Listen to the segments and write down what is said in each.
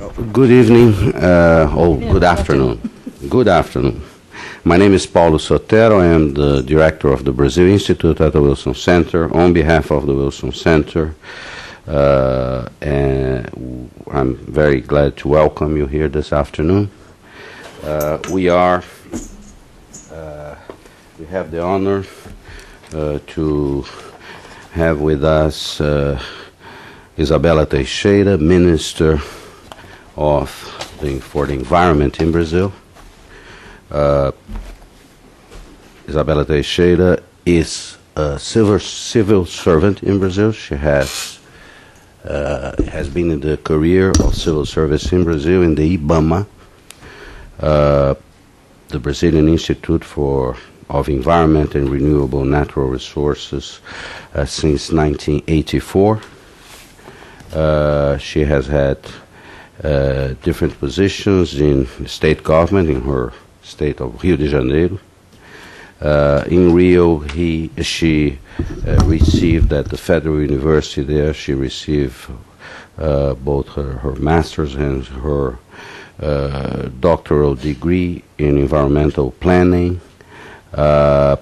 Good evening, good afternoon. Good afternoon. My name is Paulo Sotero. I am the director of the Brazil Institute at the Wilson Center. On behalf of the Wilson Center, and I'm very glad to welcome you here this afternoon. We have the honor to have with us Izabella Teixeira, Minister for the Environment in Brazil. Izabella Teixeira is a civil servant in Brazil. She has been in the career of civil service in Brazil in the IBAMA, the Brazilian Institute of Environment and Renewable Natural Resources, since 1984. She has had different positions in the state government in her state of Rio de Janeiro. In Rio, she received at the Federal University there, she received both her master's and her doctoral degree in environmental planning. I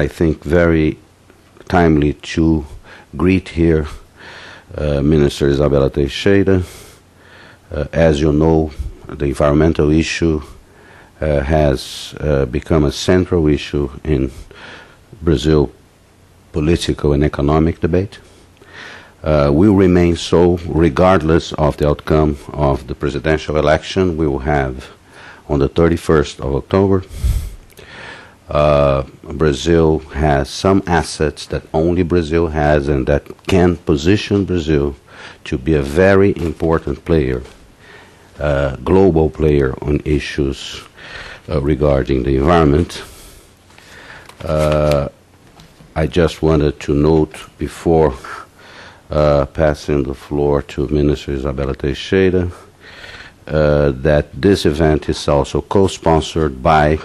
think, very timely to greet here Minister Izabella Teixeira. As you know, the environmental issue has become a central issue in Brazil political and economic debate. Will remain so regardless of the outcome of the presidential election we will have on the 31st of October. Brazil has some assets that only Brazil has and that can position Brazil to be a very important player, global player on issues regarding the environment. I just wanted to note before passing the floor to Minister Izabella Teixeira that this event is also co-sponsored by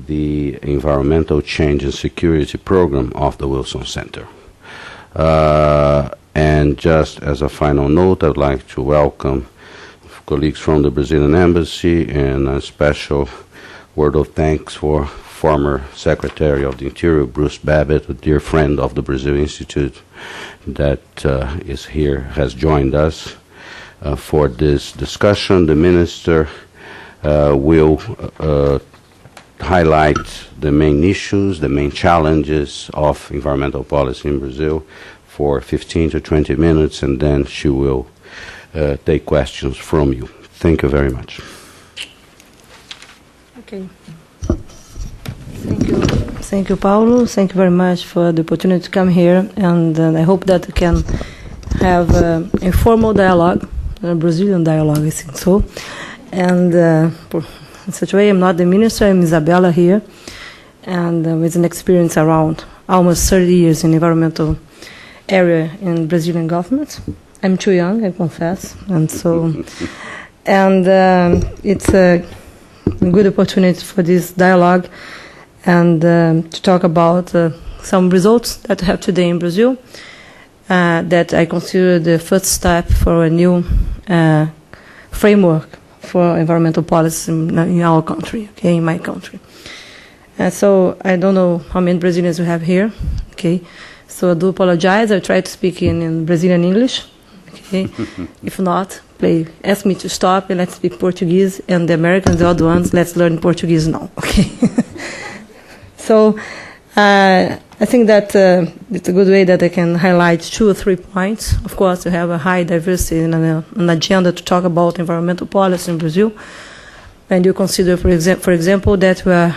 the Environmental Change and Security Program of the Wilson Center. And just as a final note, I'd like to welcome colleagues from the Brazilian Embassy and a special word of thanks for former Secretary of the Interior, Bruce Babbitt, a dear friend of the Brazil Institute that is here, has joined us for this discussion. The Minister will highlight the main issues, the main challenges of environmental policy in Brazil for 15 to 20 minutes, and then she will take questions from you. Thank you very much. Okay. Thank you, Paulo. Thank you very much for the opportunity to come here, and I hope that we can have informal dialogue, a Brazilian dialogue, I think so. And in such a way, I'm not the minister, I'm Izabella here, and with an experience around almost 30 years in environmental area in Brazilian government. I'm too young, I confess, and so, and it's a good opportunity for this dialogue and to talk about some results that we have today in Brazil that I consider the first step for a new framework for environmental policy in our country, okay, in my country. So I don't know how many Brazilians we have here, okay. So I do apologize. I try to speak in Brazilian English, okay. If not, please ask me to stop and let's speak Portuguese. And the Americans, the other ones, let's learn Portuguese now, okay. So I think that it's a good way that I can highlight 2 or 3 points. Of course, we have a high diversity and an agenda to talk about environmental policy in Brazil. And you consider, for example, that we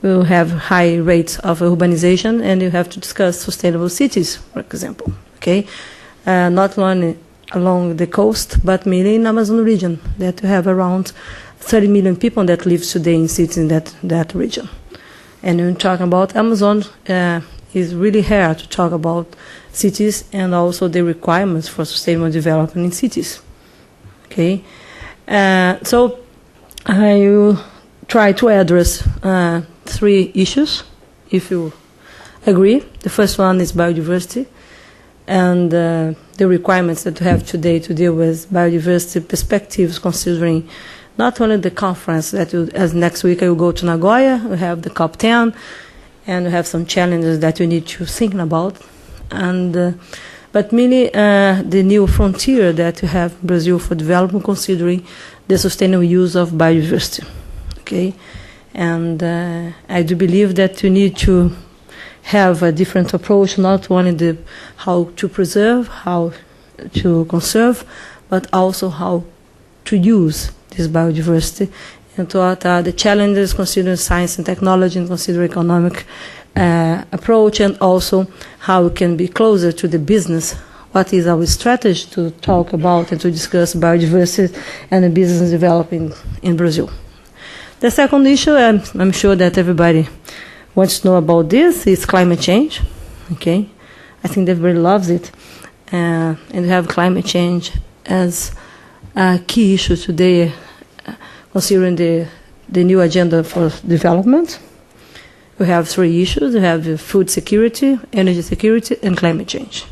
will have high rates of urbanization, and you have to discuss sustainable cities, for example, okay? Not only along the coast, but mainly in the Amazon region, that we have around 30 million people that live today in cities in that region. And when talking about Amazon, it's really hard to talk about cities and also the requirements for sustainable development in cities. Okay, so I will try to address 3 issues. I agree. The first one is biodiversity, and the requirements that we have today to deal with biodiversity perspectives, considering not only the conference that as next week I will go to Nagoya, we have the COP10, and we have some challenges that we need to think about, and but mainly the new frontier that we have in Brazil for development, considering the sustainable use of biodiversity. Okay, and I do believe that we need to have a different approach, not only how to preserve, how to conserve, but also how to use this biodiversity, and what are the challenges considering science and technology, and consider economic approach, and also how we can be closer to the business. What is our strategy to talk about and to discuss biodiversity and the business development in Brazil? The second issue, and I'm sure that everybody wants to know about this, is climate change. Okay, I think everybody loves it, and we have climate change as a key issue today, considering the new agenda for development. We have three issues. We have food security, energy security, and climate change.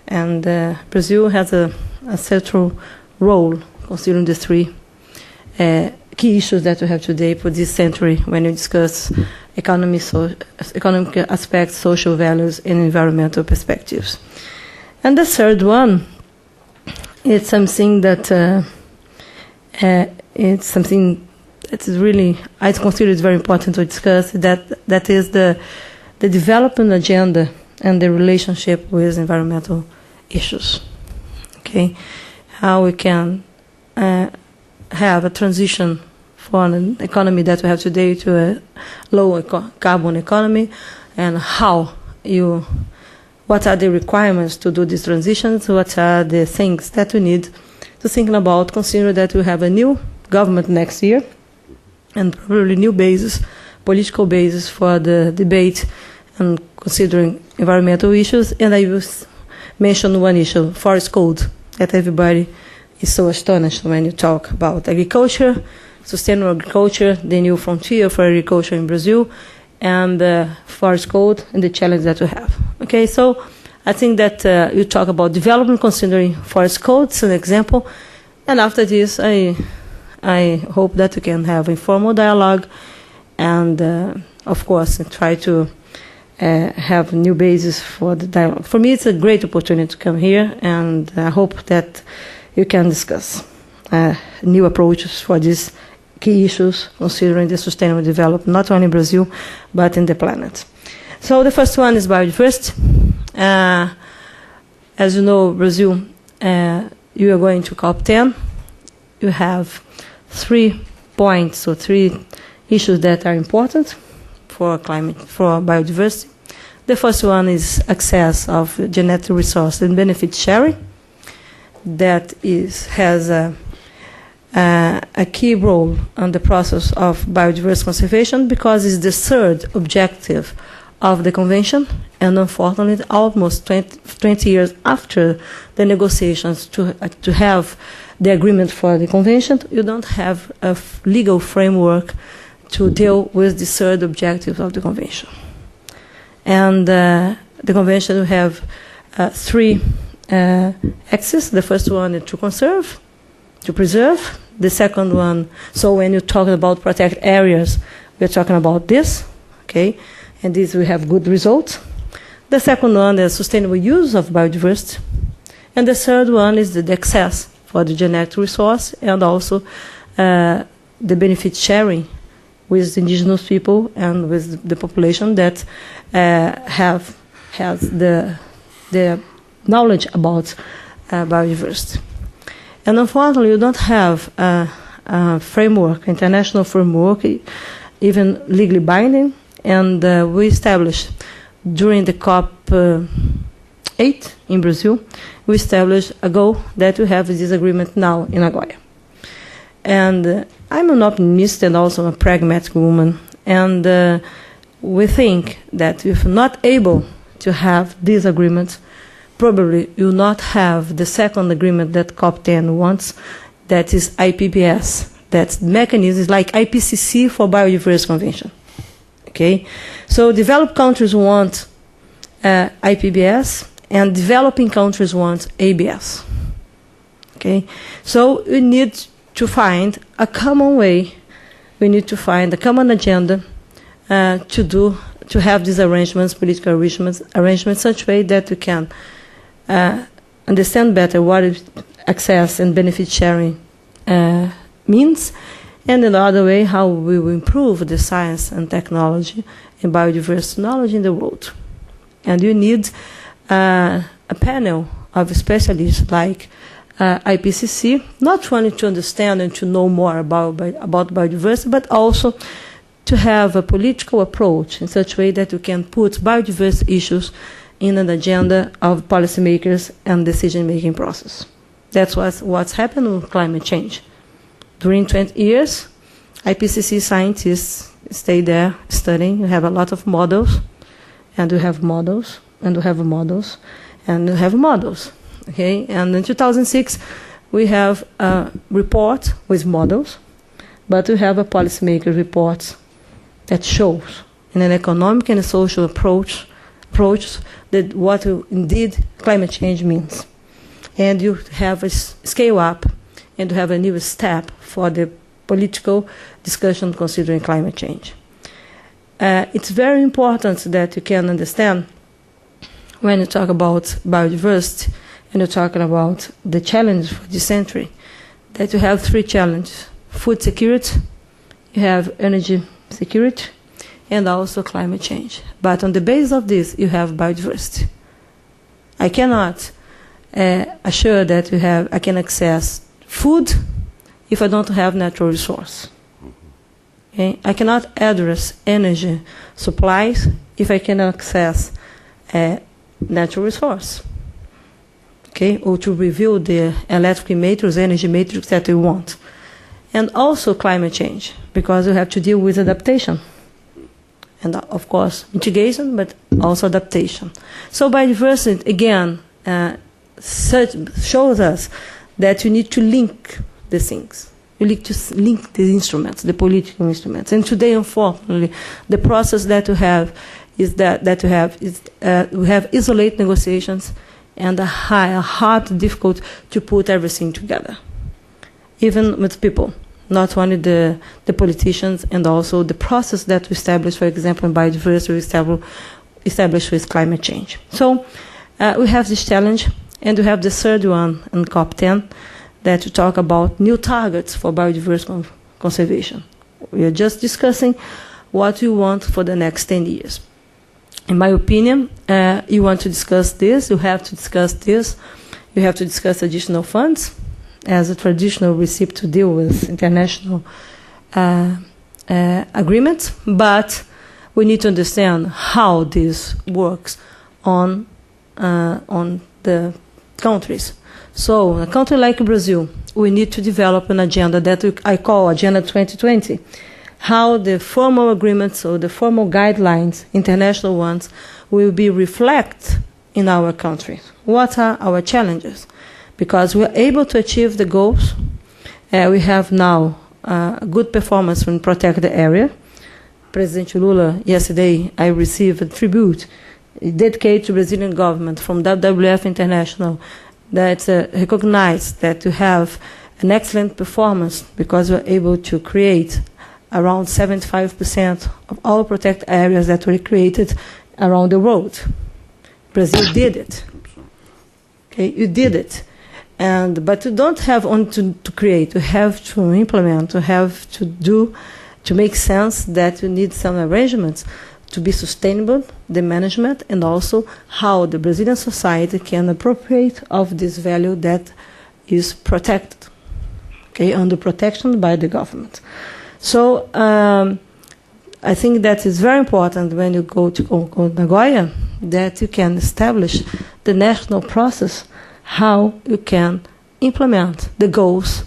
And Brazil has a central role, considering the three key issues that we have today for this century when we discuss economic aspects, social values, and environmental perspectives. And the third one, it's something that is really, I consider it very important to discuss. That is the development agenda and the relationship with environmental issues. Okay, how we can have a transition from an economy that we have today to a low carbon economy, and what are the requirements to do these transitions, what are the things that we need to think about, consider that we have a new government next year, and probably new political basis for the debate and considering environmental issues. And I will mention one issue, forest code, that everybody is so astonished when you talk about agriculture, sustainable agriculture, the new frontier for agriculture in Brazil, and the forest code and the challenge that we have. Okay, so I think that you talk about development considering forest code, it's an example, and after this I hope that we can have informal dialogue, and of course try to have new basis for the dialogue. For me, it's a great opportunity to come here, and I hope that you can discuss new approaches for these key issues, considering the sustainable development, not only in Brazil, but in the planet. So the first one is biodiversity. As you know, Brazil, you are going to COP10. You have 3 points or 3 issues that are important for biodiversity. The first one is access of genetic resource and benefit sharing. That has a key role on the process of biodiversity conservation, because it's the third objective of the convention, and unfortunately almost 20 years after the negotiations to have the agreement for the convention, you don't have a legal framework to deal with the third objective of the convention. And the convention will have 3 axis. The first one is to conserve, to preserve. The second one, so when you talk about protect areas, we're talking about this, okay? And this we have good results. The second one is sustainable use of biodiversity. And the third one is the access for the genetic resource, and also the benefit sharing with the indigenous people and with the population that has the knowledge about biodiversity. And unfortunately, you don't have a framework, international framework, even legally binding. And we established during the COP8 in Brazil, we established a goal that we have this agreement now in Nagoya. And I'm an optimist and also a pragmatic woman. And we think that if not able to have this agreement, probably you will not have the second agreement that COP10 wants, that is IPBS. That's mechanisms like IPCC for Biodiversity Convention. Okay, so developed countries want IPBS, and developing countries want ABS. Okay, so we need to find a common way. We need to find a common agenda to have these arrangements, political arrangements, such way that we can understand better what access and benefit sharing means, and in the other way, how we will improve the science and technology and biodiversity knowledge in the world. And you need a panel of specialists like IPCC, not only to understand and to know more about biodiversity, but also to have a political approach in such a way that we can put biodiversity issues in an agenda of policymakers and decision-making process. That's what's happened with climate change. During 20 years, IPCC scientists stay there studying. We have a lot of models, and we have models, and we have models, and we have models. Okay, and in 2006, we have a report with models, but we have a policymaker report that shows in an economic and a social approach that what indeed climate change means. And you have a scale up, and you have a new step for the political discussion considering climate change. It's very important that you can understand when you talk about biodiversity and you're talking about the challenge for this century, that you have three challenges: food security, you have energy security, and also climate change. But on the basis of this, you have biodiversity. I cannot assure that I can access food if I don't have natural resource. Okay? I cannot address energy supplies if I cannot access natural resource. Okay? Or to review the electric matrix, energy matrix that we want. And also climate change, because you have to deal with adaptation. And of course, mitigation, but also adaptation. So biodiversity, again, shows us that you need to link the things. You need to link the instruments, the political instruments. And today, unfortunately, the process that we have is we have isolate negotiations and a hard, difficult to put everything together, even with people. Not only the politicians, and also the process that we establish, for example, in biodiversity, we establish with climate change. So we have this challenge, and we have the third one in COP10 that we talk about new targets for biodiversity conservation. We are just discussing what we want for the next 10 years. In my opinion, you want to discuss this, you have to discuss this, you have to discuss additional funds as a traditional recipe to deal with international agreements, but we need to understand how this works on the countries. So, in a country like Brazil, we need to develop an agenda that I call Agenda 2020. How the formal agreements or the formal guidelines, international ones, will be reflected in our country. What are our challenges? Because we are able to achieve the goals. We have now a good performance in protect the area. President Lula, yesterday, I received a tribute dedicated to Brazilian government from WWF International that recognized that we have an excellent performance because we are able to create around 75% of all protected areas that were created around the world. Brazil did it. Okay, you did it. But you don't have only to create, you have to implement, you have to do, to make sense that you need some arrangements to be sustainable, the management, and also how the Brazilian society can appropriate of this value that is protected, okay, under protection by the government. So I think that is very important when you go to Nagoya, that you can establish the national process how you can implement the goals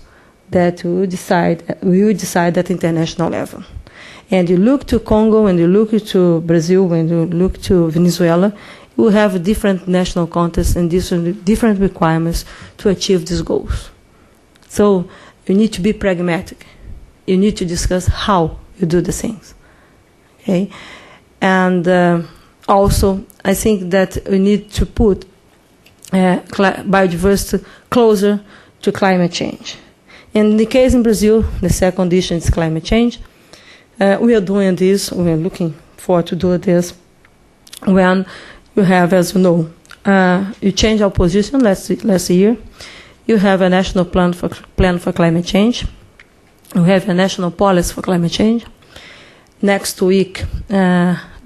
that we decide at international level. And you look to Congo, and you look to Brazil, and you look to Venezuela, you will have different national contexts and different requirements to achieve these goals. So you need to be pragmatic. You need to discuss how you do the things. Okay? And also, I think that we need to put biodiversity closer to climate change. In the case in Brazil, the second condition is climate change. We are doing this, we are looking forward to do this when you have, as you know, you change our position last year. You have a national plan for climate change. We have a national policy for climate change. Next week,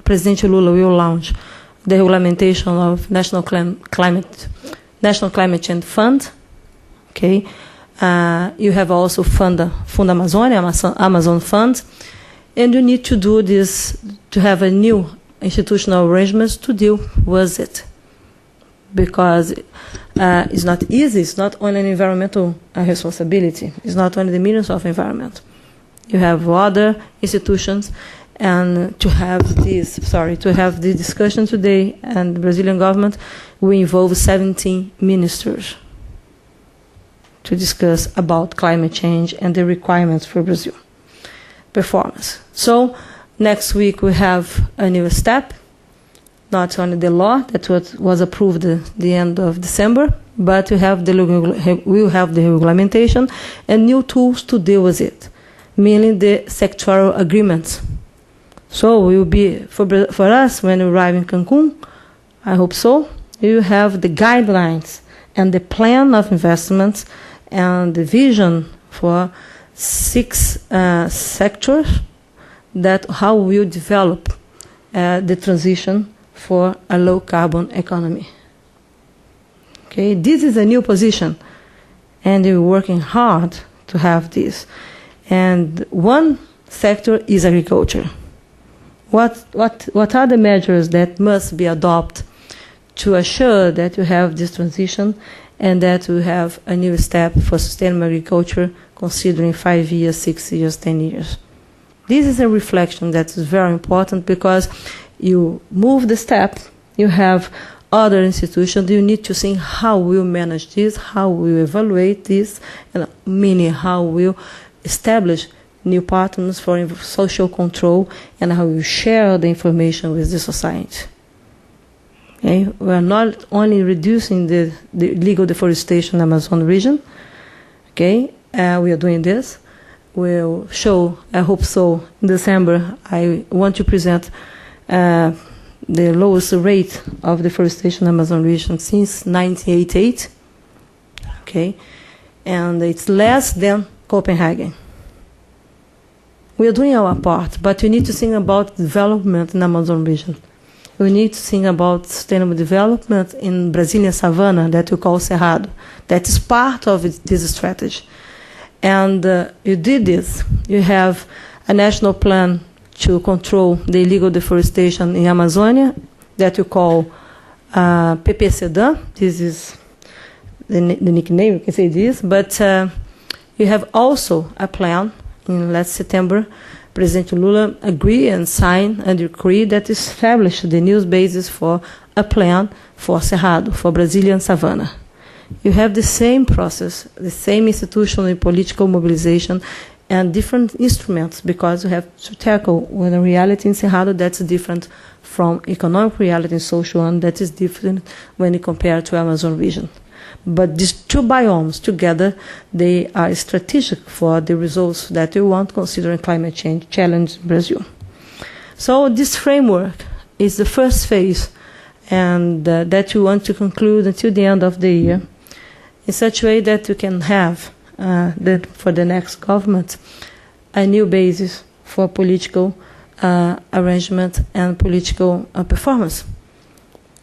President Lula will launch the regulation of National Climate Change Fund. Okay, you have also Fundo Amazônia, Amazon Fund, and you need to do this to have a new institutional arrangements to deal with it, because it's not easy. It's not only an environmental responsibility. It's not only the millions of environment. You have other institutions, and to have this discussion today, and the Brazilian government will involve 17 ministers to discuss about climate change and the requirements for Brazil performance. So next week we have a new step, not only the law that was approved at the end of December, but we will have the regulation and new tools to deal with it, meaning the sectoral agreements. So it will be, for us, when we arrive in Cancun, I hope so, we will have the guidelines and the plan of investments and the vision for 6 sectors that how we will develop the transition for a low-carbon economy. Okay, this is a new position, and we're working hard to have this. And one sector is agriculture. What are the measures that must be adopted to assure that you have this transition and that we have a new step for sustainable agriculture, considering 5 years, 6 years, 10 years? This is a reflection that is very important, because you move the step, you have other institutions, you need to think how we'll manage this, how we'll evaluate this, and meaning how we'll establish new partners for social control, and how we share the information with the society. Okay? We are not only reducing the illegal deforestation in the Amazon region. Okay? We are doing this. We'll show, I hope so, in December, I want to present the lowest rate of deforestation in the Amazon region since 1988. Okay? And it's less than Copenhagen. We are doing our part, but we need to think about development in the Amazon region. We need to think about sustainable development in Brazilian savanna that we call Cerrado. That is part of this strategy. And you did this. You have a national plan to control the illegal deforestation in Amazonia that you call PPCDAN. This is the nickname, you can say this. But you have also a plan. In last September, President Lula agreed and signed a decree that established the new basis for a plan for Cerrado, for Brazilian savanna. You have the same process, the same institutional and political mobilization, and different instruments, because you have to tackle with a reality in Cerrado that's different from economic reality and social one that is different when you compare to Amazon region. But these 2 biomes together, they are strategic for the results that we want, considering climate change challenge in Brazil. So this framework is the first phase, and that we want to conclude until the end of the year, in such a way that we can have, for the next government, a new basis for political arrangement and political performance.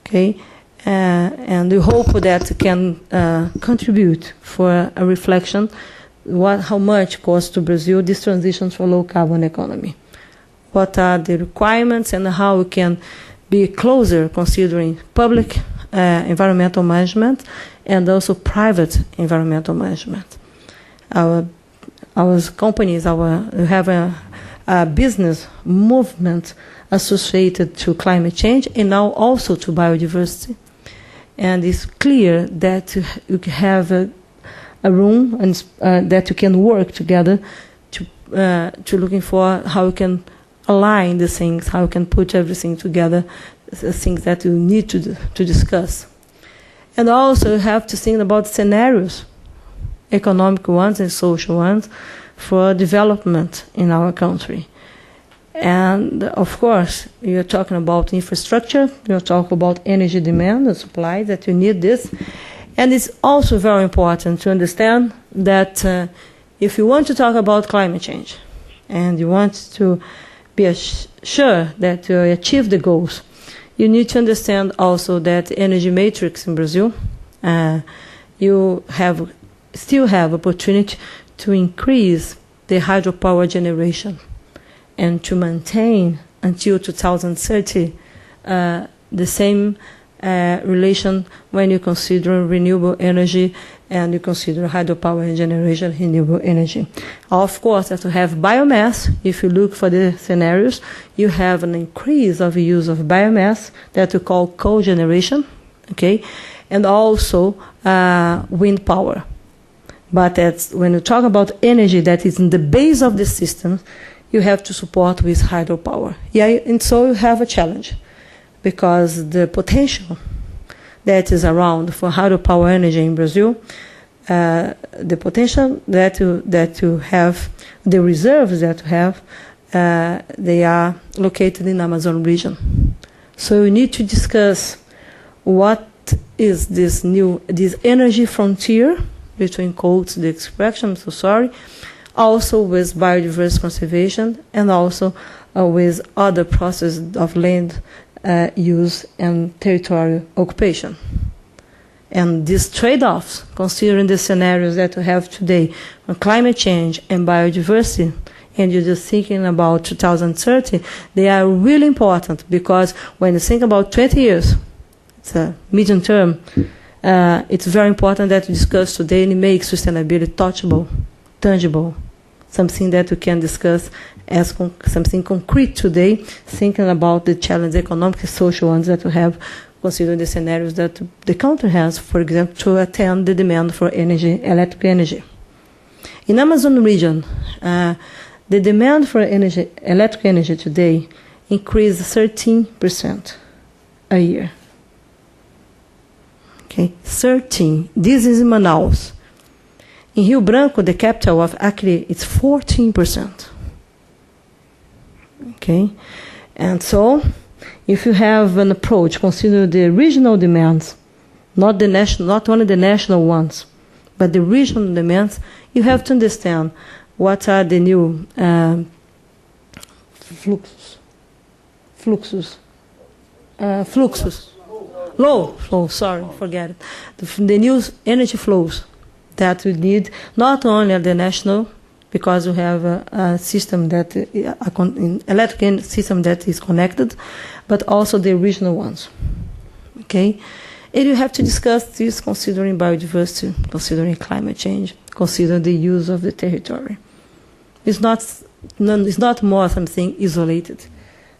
Okay? And we hope that can contribute for a reflection how much costs to Brazil this transition for low-carbon economy. What are the requirements and how we can be closer, considering public environmental management and also private environmental management. Our companies, we have a business movement associated to climate change and now also to biodiversity. And it's clear that you have a room and that you can work together to looking for how you can align the things, how you can put everything together things that you need to discuss. And also you have to think about scenarios, economic ones and social ones, for development in our country. And of course, you're talking about infrastructure, you're talking about energy demand and supply, that you need this. And it's also very important to understand that if you want to talk about climate change and you want to be sure that you achieve the goals, you need to understand also that energy matrix in Brazil, you still have opportunity to increase the hydropower generation and to maintain until 2030 the same relation when you consider renewable energy and you consider hydropower generation renewable energy. Of course, to have biomass, if you look for the scenarios, you have an increase of use of biomass that we call cogeneration, okay, and also wind power. But when you talk about energy that is in the base of the system, you have to support with hydropower. Yeah, and so you have a challenge, because the potential that is around for hydropower energy in Brazil, the potential that you have, the reserves that you have, they are located in the Amazon region. So you need to discuss what is this energy frontier, between quotes the expression, I'm so sorry, also with biodiversity conservation and also with other processes of land use and territorial occupation. And these trade-offs, considering the scenarios that we have today on climate change and biodiversity, and you're just thinking about 2030, they are really important, because when you think about 20 years, it's a medium term, it's very important that we discuss today and make sustainability touchable, tangible, something that we can discuss as something concrete today, thinking about the challenge, economic and social ones that we have, considering the scenarios that the country has, for example, to attend the demand for energy, electric energy. In Amazon region, the demand for energy, electric energy today increased 13% a year. Okay, 13. This is in Manaus. In Rio Branco, the capital of Acre, it's 14%. Okay, and so if you have an approach, consider the regional demands, not only the national ones, but the regional demands, you have to understand what are the new fluxes. Forget it. The new energy flows that we need, not only at the national, because we have a system that, electric system that is connected, but also the regional ones. Okay? And you have to discuss this considering biodiversity, considering climate change, considering the use of the territory. It's not more something isolated,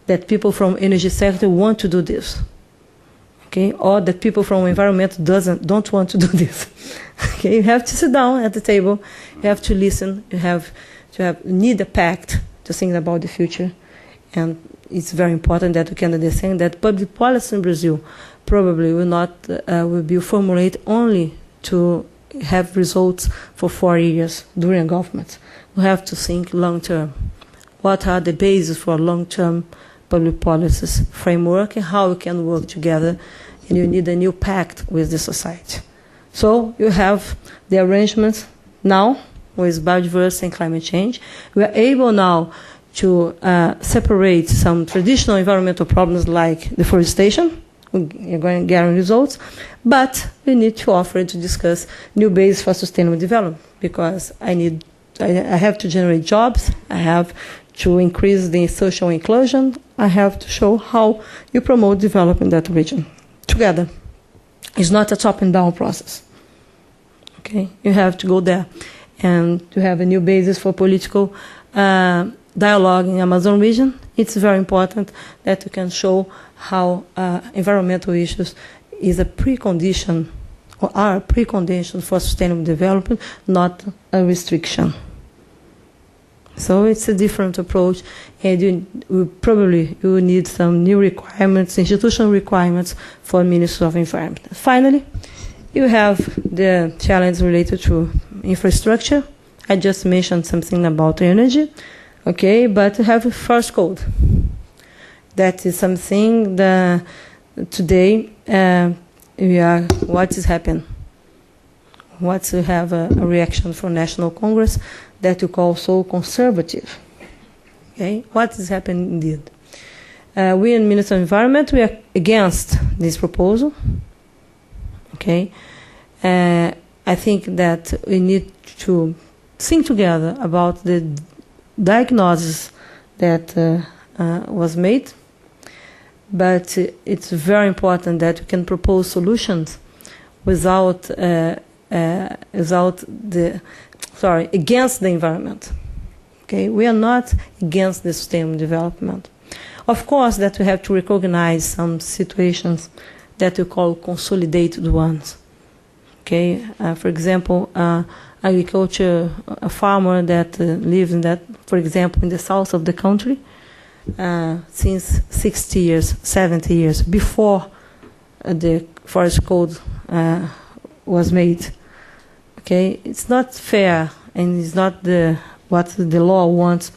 that people from energy sector want to do this. Okay, or that people from environment don't want to do this. Okay, you have to sit down at the table, you have to listen, you need a pact to think about the future, and it's very important that we can understand that public policy in Brazil probably will be formulated only to have results for 4 years during government. We have to think long term. What are the bases for long-term public policies framework and how we can work together, and you need a new pact with the society. So you have the arrangements now with biodiversity and climate change. We are able now to separate some traditional environmental problems like deforestation. We're going to get results, but we need to offer and to discuss new bases for sustainable development, because I have to generate jobs, I have to increase the social inclusion, I have to show how you promote development in that region together. It's not a top and down process. Okay, you have to go there and to have a new basis for political dialogue in the Amazon region. It's very important that you can show how environmental issues is a precondition or are a precondition for sustainable development, not a restriction. So it's a different approach, and you will need some new requirements, institutional requirements for Ministry of Environment. Finally, you have the challenge related to infrastructure. I just mentioned something about energy, okay, but you have a forest code. That is something that today what is happening? What we have a reaction from National Congress that you call so conservative. Okay, what is happening indeed? We in Ministry of Environment, we are against this proposal. Okay, I think that we need to think together about the diagnosis that was made, but it's very important that we can propose solutions against the environment. Okay, we are not against the sustainable development. Of course, that we have to recognize some situations that we call consolidated ones. Okay, for example, agriculture, a farmer that lives in that, for example, in the south of the country, since 60 years, 70 years before the forest code was made. Okay, it's not fair, and it's not what the law wants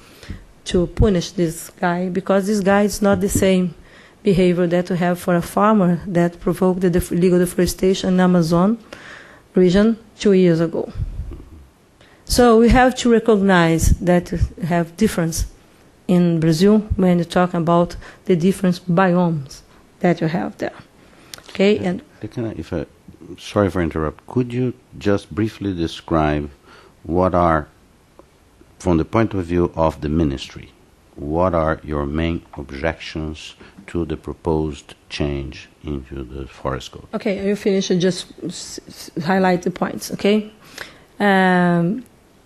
to punish this guy, because this guy is not the same behavior that we have for a farmer that provoked the illegal deforestation in the Amazon region 2 years ago. So we have to recognize that we have difference in Brazil when you talk about the different biomes that you have there. Okay, and sorry for interrupt. Could you just briefly describe what are, from the point of view of the ministry, what are your main objections to the proposed change into the forest code? Okay, you finish and just highlight the points, okay?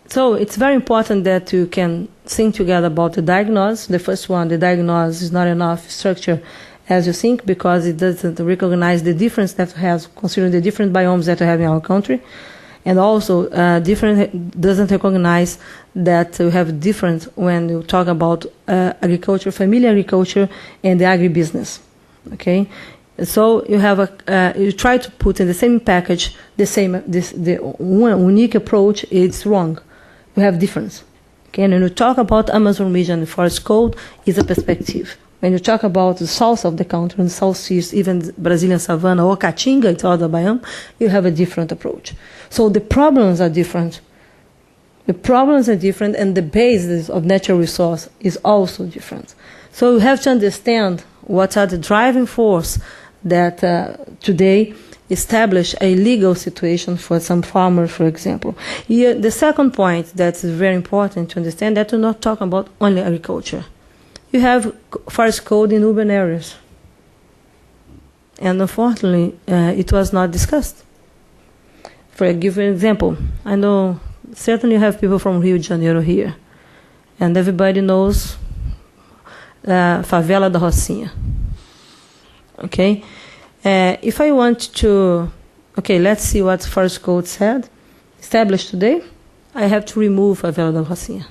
So it's very important that you can think together about the diagnosis. The first one, the diagnosis is not enough structure as you think, because it doesn't recognize the difference that has, considering the different biomes that we have in our country. And also, doesn't recognize that we have different when you talk about agriculture, family agriculture, and the agribusiness. Okay, so you have you try to put in the same package the one unique approach. It's wrong. We have difference. Okay, and when you talk about Amazon region, the forest code is a perspective. When you talk about the south of the country, and southeast, even Brazilian savanna or Caatinga, it's other biome, you have a different approach. So the problems are different. The problems are different, and the basis of natural resource is also different. So you have to understand what are the driving force that today establish a legal situation for some farmers, for example. Here, the second point that's very important to understand, that we're not talking about only agriculture. You have forest code in urban areas. And unfortunately, it was not discussed. For give an example, I know certainly you have people from Rio de Janeiro here. And everybody knows Favela da Rocinha. Okay? If I want to, okay, let's see what forest code said, established today, I have to remove Favela da Rocinha.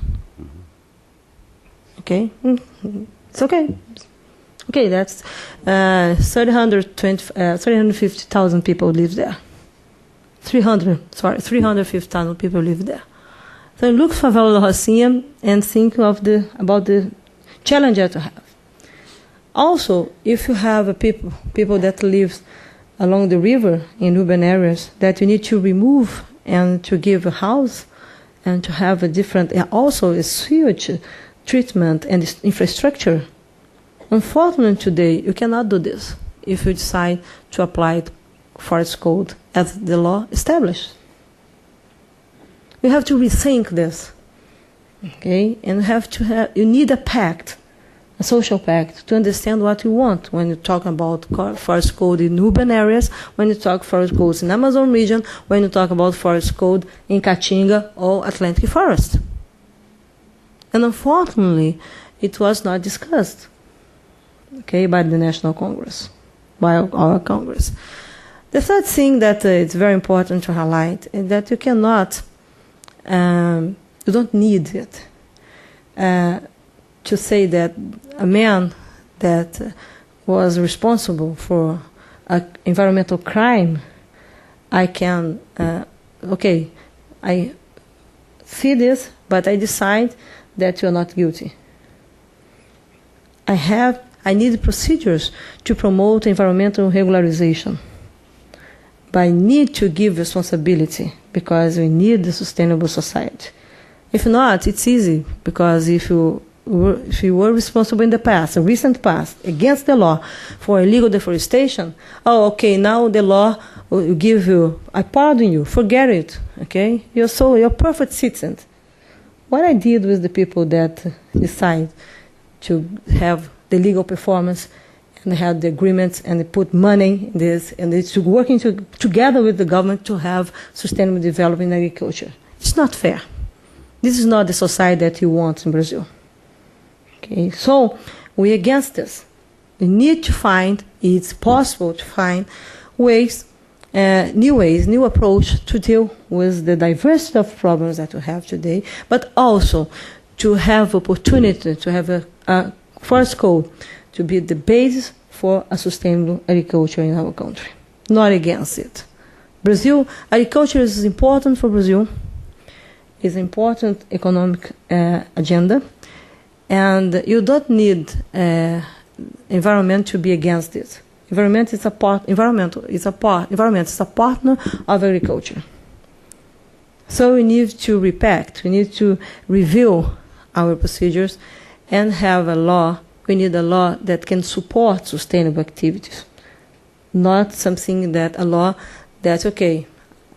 Okay, it's okay. Okay, that's 350,000 people live there. 350,000 people live there. So look for Favela da Rocinha and think of about the challenge that you have. Also, if you have people that live along the river in urban areas that you need to remove and to give a house and to have a different, also a sewage treatment and infrastructure. Unfortunately, today you cannot do this if you decide to apply forest code as the law established. You have to rethink this, okay? And you need a pact, a social pact, to understand what you want when you talk about forest code in urban areas, when you talk forest codes in Amazon region, when you talk about forest code in Caatinga or Atlantic forest. And unfortunately, it was not discussed, okay, by the National Congress, by our Congress. The third thing that it's very important to highlight is that you cannot, you don't need it to say that a man that was responsible for an environmental crime, I can, okay, I see this, but I decide that you're not guilty. I need procedures to promote environmental regularization. But I need to give responsibility because we need a sustainable society. If not, it's easy, because if you were responsible in the past, a recent past, against the law for illegal deforestation, oh, okay, now the law will give you, I pardon you, forget it, okay? You're a perfect citizen. What I did with the people that decide to have the legal performance and have the agreements and they put money in this, and it's working together with the government to have sustainable development in agriculture. It's not fair. This is not the society that you want in Brazil. Okay, so we're against this. We need to find, it's possible to find ways, new approach to deal with the diversity of problems that we have today, but also to have opportunity to have a forest code to be the basis for a sustainable agriculture in our country. Not against it. Brazil, agriculture is important for Brazil. It's an important economic agenda. And you don't need environment to be against it. Environment is a partner of agriculture. So we need to repact. We need to review our procedures and have a law. We need a law that can support sustainable activities, not something that a law that's okay.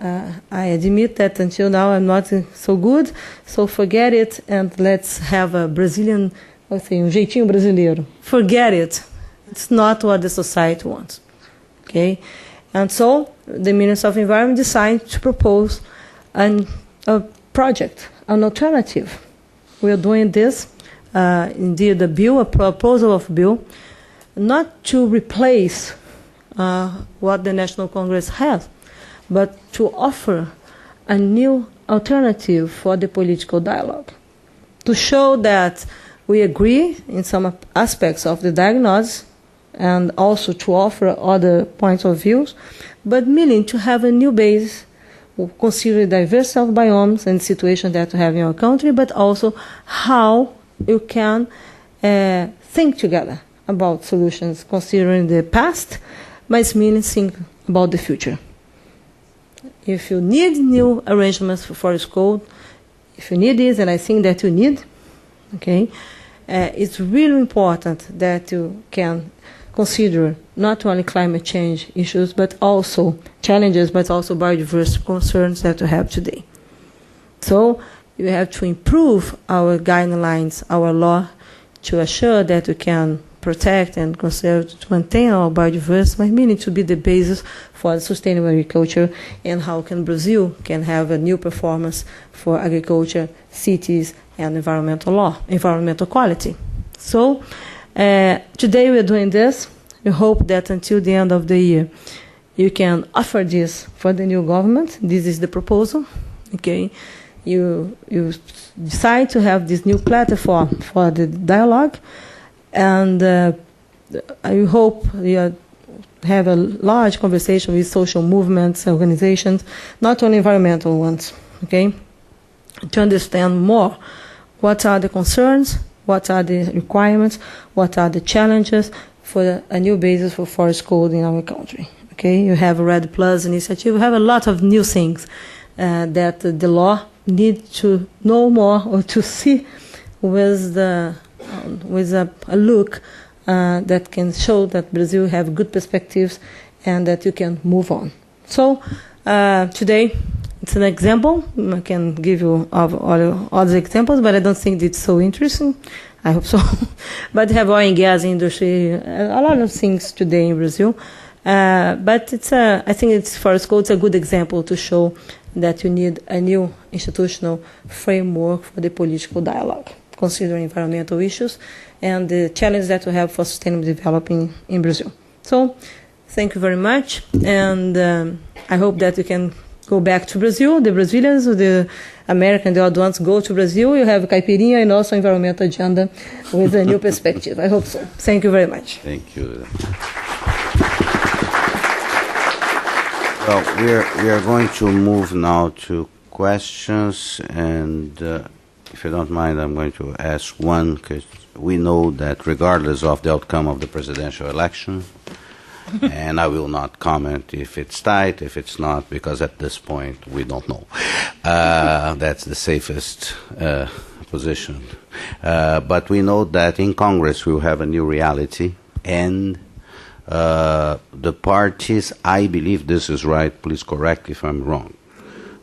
I admit that until now I'm not so good, so forget it and let's have a Brazilian, jeitinho brasileiro. Forget it. It's not what the society wants. Okay? And so the Minister of Environment decided to propose a project, an alternative. We are doing this, indeed, a proposal of bill, not to replace what the National Congress has, but to offer a new alternative for the political dialogue, to show that we agree in some aspects of the diagnosis and also to offer other points of views, but meaning to have a new basis, consider diversity of biomes and situations that we have in our country, but also how you can think together about solutions considering the past, but it's meaning think about the future. If you need new arrangements for forest code, if you need this, and I think that you need, okay, it's really important that you can consider not only climate change issues, but also challenges, but also biodiversity concerns that we have today. So you have to improve our guidelines, our law, to assure that we can protect and conserve, to maintain our biodiversity, meaning to be the basis for sustainable agriculture, and how can Brazil can have a new performance for agriculture, cities, and environmental law, environmental quality. So today we're doing this. We hope that until the end of the year you can offer this for the new government. This is the proposal. Okay, you decide to have this new platform for the dialogue, and I hope you have a large conversation with social movements, organizations, not only environmental ones, okay, to understand more what are the concerns, what are the requirements, what are the challenges for a new basis for forest code in our country. Okay, you have a Red Plus initiative, you have a lot of new things that the law needs to know more or to see with a look that can show that Brazil have good perspectives and that you can move on. So today it's an example. I can give you other examples, but I don't think it's so interesting. I hope so. But have oil and gas industry, a lot of things today in Brazil. But I think it's forest code. It's a good example to show that you need a new institutional framework for the political dialogue, considering environmental issues and the challenge that we have for sustainable development in Brazil. So, thank you very much, and I hope that you can go back to Brazil. The Brazilians, the American, the other ones go to Brazil. You have caipirinha and also environmental agenda with a new perspective. I hope so. Thank you very much. Thank you. Well, we are going to move now to questions, and if you don't mind, I'm going to ask one, because we know that regardless of the outcome of the presidential election, and I will not comment if it's tight, if it's not, because at this point we don't know. That's the safest position. But we know that in Congress we will have a new reality, and the parties, I believe this is right, please correct if I'm wrong,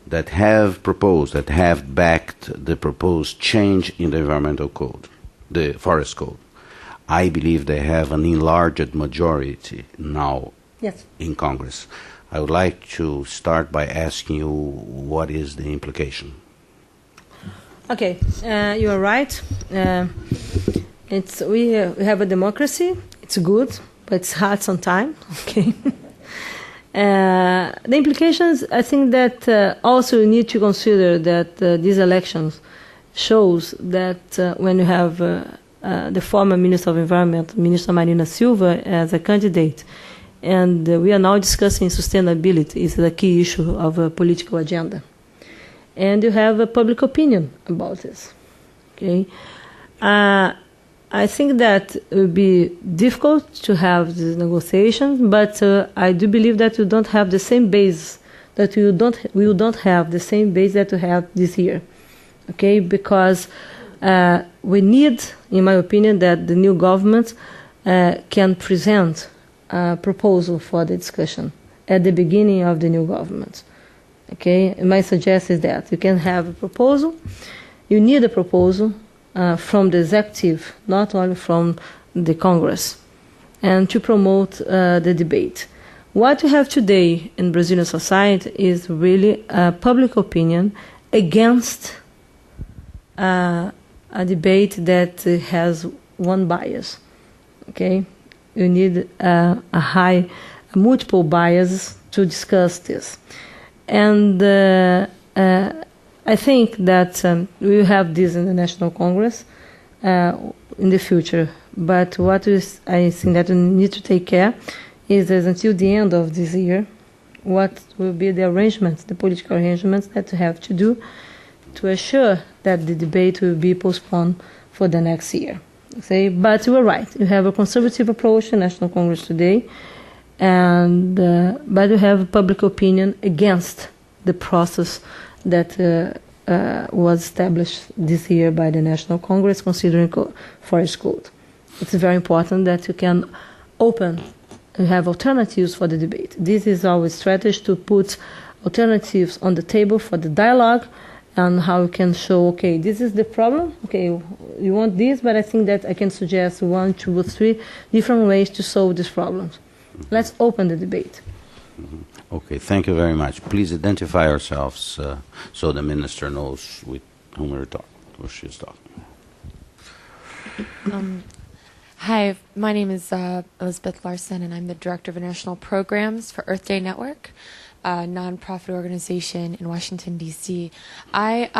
that have proposed, that have backed the proposed change in the environmental code, the forest code, I believe they have an enlarged majority now in Congress. I would like to start by asking you what is the implication. Okay, you are right. We have a democracy. It's good, but it's hard sometimes. Okay. The implications, I think that also you need to consider that these elections shows that when you have the former Minister of Environment, Minister Marina Silva, as a candidate, and we are now discussing sustainability is the key issue of a political agenda. And you have a public opinion about this. Okay, I think that it would be difficult to have these negotiations, but I do believe that we don't have the same base, that we don't have the same base that we have this year. Okay, because we need, in my opinion, that the new government can present a proposal for the discussion at the beginning of the new government. Okay, my suggestion is that you can have a proposal. You need a proposal from the executive, not only from the Congress, and to promote the debate. What we have today in Brazilian society is really a public opinion against a debate that has one bias. Okay, you need multiple biases to discuss this, and I think that we will have this in the National Congress in the future. But I think that we need to take care is that until the end of this year, what will be the arrangements, the political arrangements that we have to do to assure that the debate will be postponed for the next year. Okay? But you are right. You have a conservative approach in National Congress today, and but you have public opinion against the process that was established this year by the National Congress considering forest code. It's very important that you can have alternatives for the debate. This is our strategy, to put alternatives on the table for the dialogue, and how you can show, okay, this is the problem, okay, you want this, but I think that I can suggest 1, 2, or 3 different ways to solve this problem. Let's open the debate. Okay, thank you very much. Please identify yourselves so the minister knows with whom we're talking, or she's talking. Hi, my name is Elizabeth Larson, and I'm the Director of International Programs for Earth Day Network, a nonprofit organization in Washington, D.C. I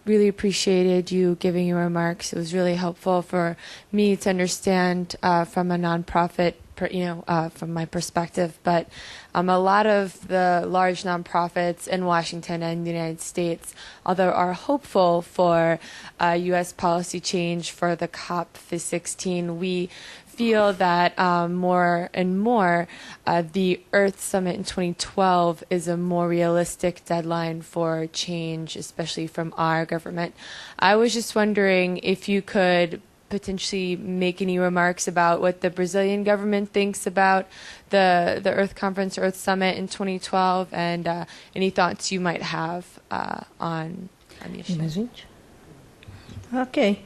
really appreciated you giving your remarks. It was really helpful for me to understand from a nonprofit, from my perspective. But a lot of the large nonprofits in Washington and the United States, although are hopeful for U.S. policy change for the COP16, we feel that more and more the Earth Summit in 2012 is a more realistic deadline for change, especially from our government. I was just wondering if you could potentially make any remarks about what the Brazilian government thinks about the Earth Conference, Earth Summit in 2012, and any thoughts you might have on the issue. Okay.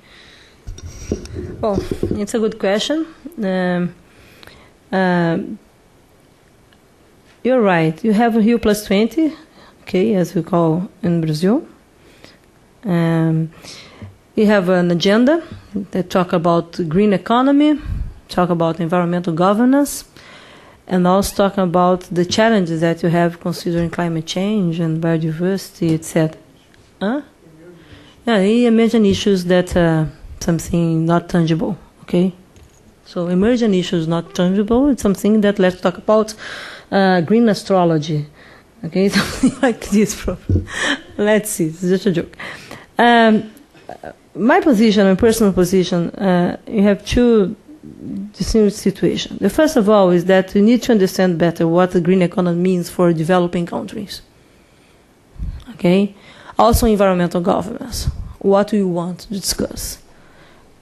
Well, it's a good question. You're right. You have a Rio Plus 20, okay, as we call in Brazil. You have an agenda that talk about green economy, talk about environmental governance, and also talking about the challenges that you have considering climate change and biodiversity, etc. Huh? Yeah, emergent issues that something not tangible. Okay, so emergent issues not tangible. It's something that let's talk about green astrology. Okay, something like this. Let's see. It's just a joke. My position, my personal position, you have two distinct situations. The first of all is that we need to understand better what the green economy means for developing countries. Okay, also environmental governance. What we want to discuss.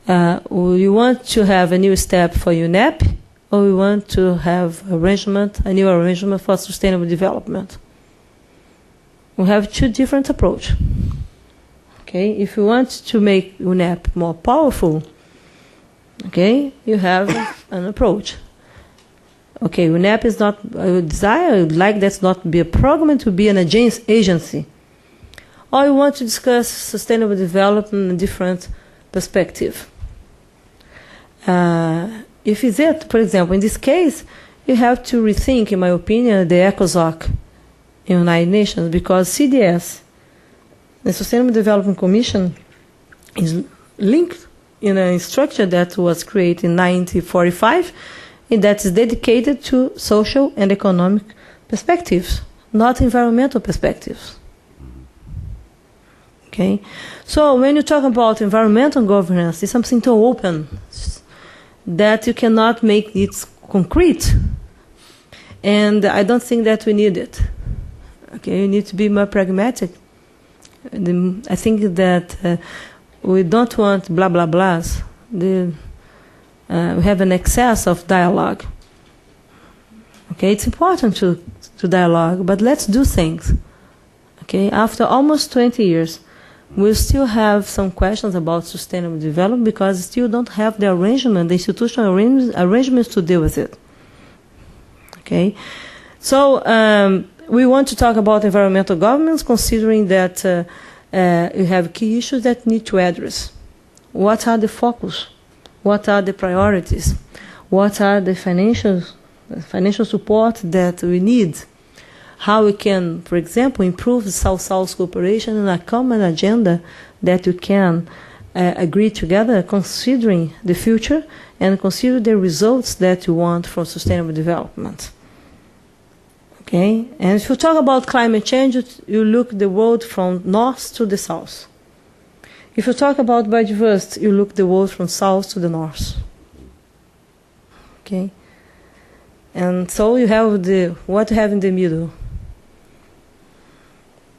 We want to have a new step for UNEP, or we want to have a new arrangement for sustainable development. We have two different approaches. Okay, if you want to make UNEP more powerful, okay, you have an approach. Okay, UNEP is not, I would like that not to be a program, to be an agency. Or you want to discuss sustainable development in a different perspective. If it's it, for example, in this case, you have to rethink, in my opinion, the ECOSOC in United Nations, because CDS, the Sustainable Development Commission, is linked in a structure that was created in 1945, and that is dedicated to social and economic perspectives, not environmental perspectives. Okay, so when you talk about environmental governance, it's something too open that you cannot make it concrete, and I don't think that we need it. Okay, you need to be more pragmatic. I think that we don't want blah blah blahs. We have an excess of dialogue. Okay, it's important to dialogue, but let's do things. Okay, after almost 20 years. We still have some questions about sustainable development because we still don't have the arrangement, the institutional arrangements to deal with it. Okay, so we want to talk about environmental governance, considering that you have key issues that need to address. What are the focus? What are the priorities? What are the financial support that we need? How we can, for example, improve the South-South cooperation and a common agenda that we can agree together, considering the future and consider the results that you want for sustainable development. Okay, and if you talk about climate change, you look the world from north to the south. If you talk about biodiversity, you look the world from south to the north. Okay, and so you have what you have in the middle.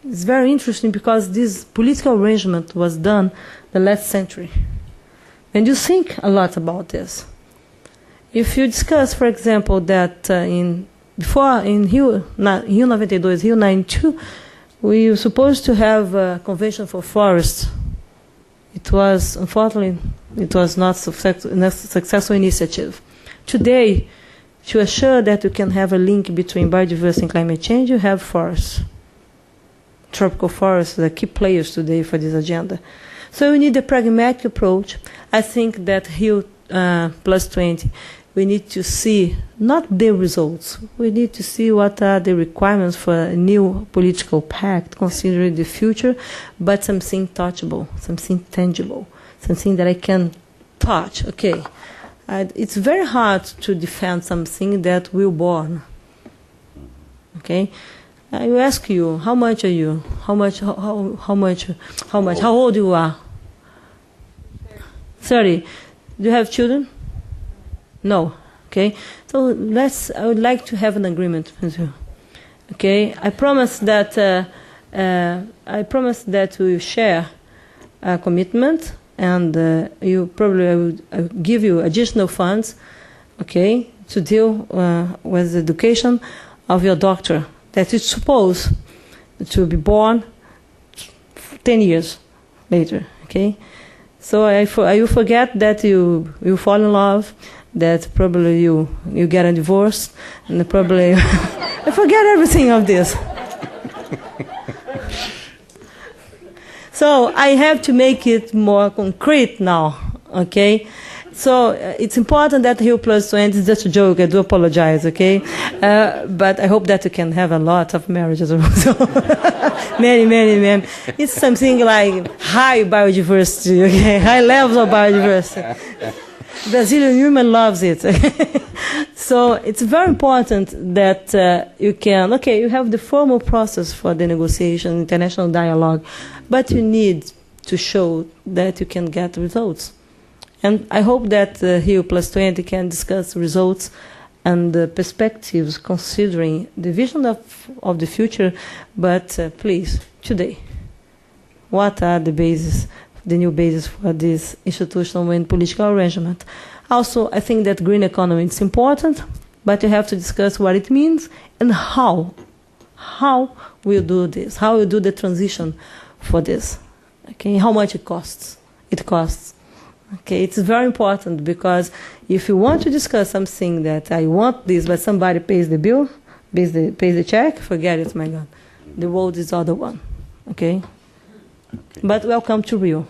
It's very interesting because this political arrangement was done the last century. And you think a lot about this. If you discuss, for example, that in Rio 92, Rio 92, we were supposed to have a convention for forests. It was, unfortunately, it was not a successful initiative. Today, to assure that you can have a link between biodiversity and climate change, you have forests. Tropical forests are the key players today for this agenda. So we need a pragmatic approach. I think that Rio plus 20, we need to see not the results. We need to see what are the requirements for a new political pact, considering the future, but something touchable, something tangible, something that I can touch. Okay, it's very hard to defend something that will born. Okay. I will ask you, how much are you? How old you are? 30. Do you have children? No. Okay. So I would like to have an agreement with you. Okay. I promise that we will share a commitment, and you probably I will give you additional funds, okay, to deal with the education of your daughter, that is supposed to be born 10 years later, okay? So I will forget that you fall in love, that probably you get a divorce, and probably I forget everything of this. So I have to make it more concrete now, okay? So it's important that Rio Plus 20 is just a joke. I do apologize, okay? But I hope that you can have a lot of marriages. Many, many, many. It's something like high biodiversity, okay? High levels of biodiversity. Brazilian women loves it. So it's very important that you can, you have the formal process for the negotiation, international dialogue, but you need to show that you can get results. And I hope that Rio Plus 20 can discuss results and perspectives considering the vision of the future, but please, today, what are the bases, the new basis for this institutional and political arrangement? Also, I think that green economy is important, but you have to discuss what it means and how we'll do this, how we'll do the transition for this, okay, how much it costs. Okay, it's very important because if you want to discuss something that I want this, but somebody pays the bill, pays the check, forget it, my God. The world is the other one, okay? But welcome to Rio.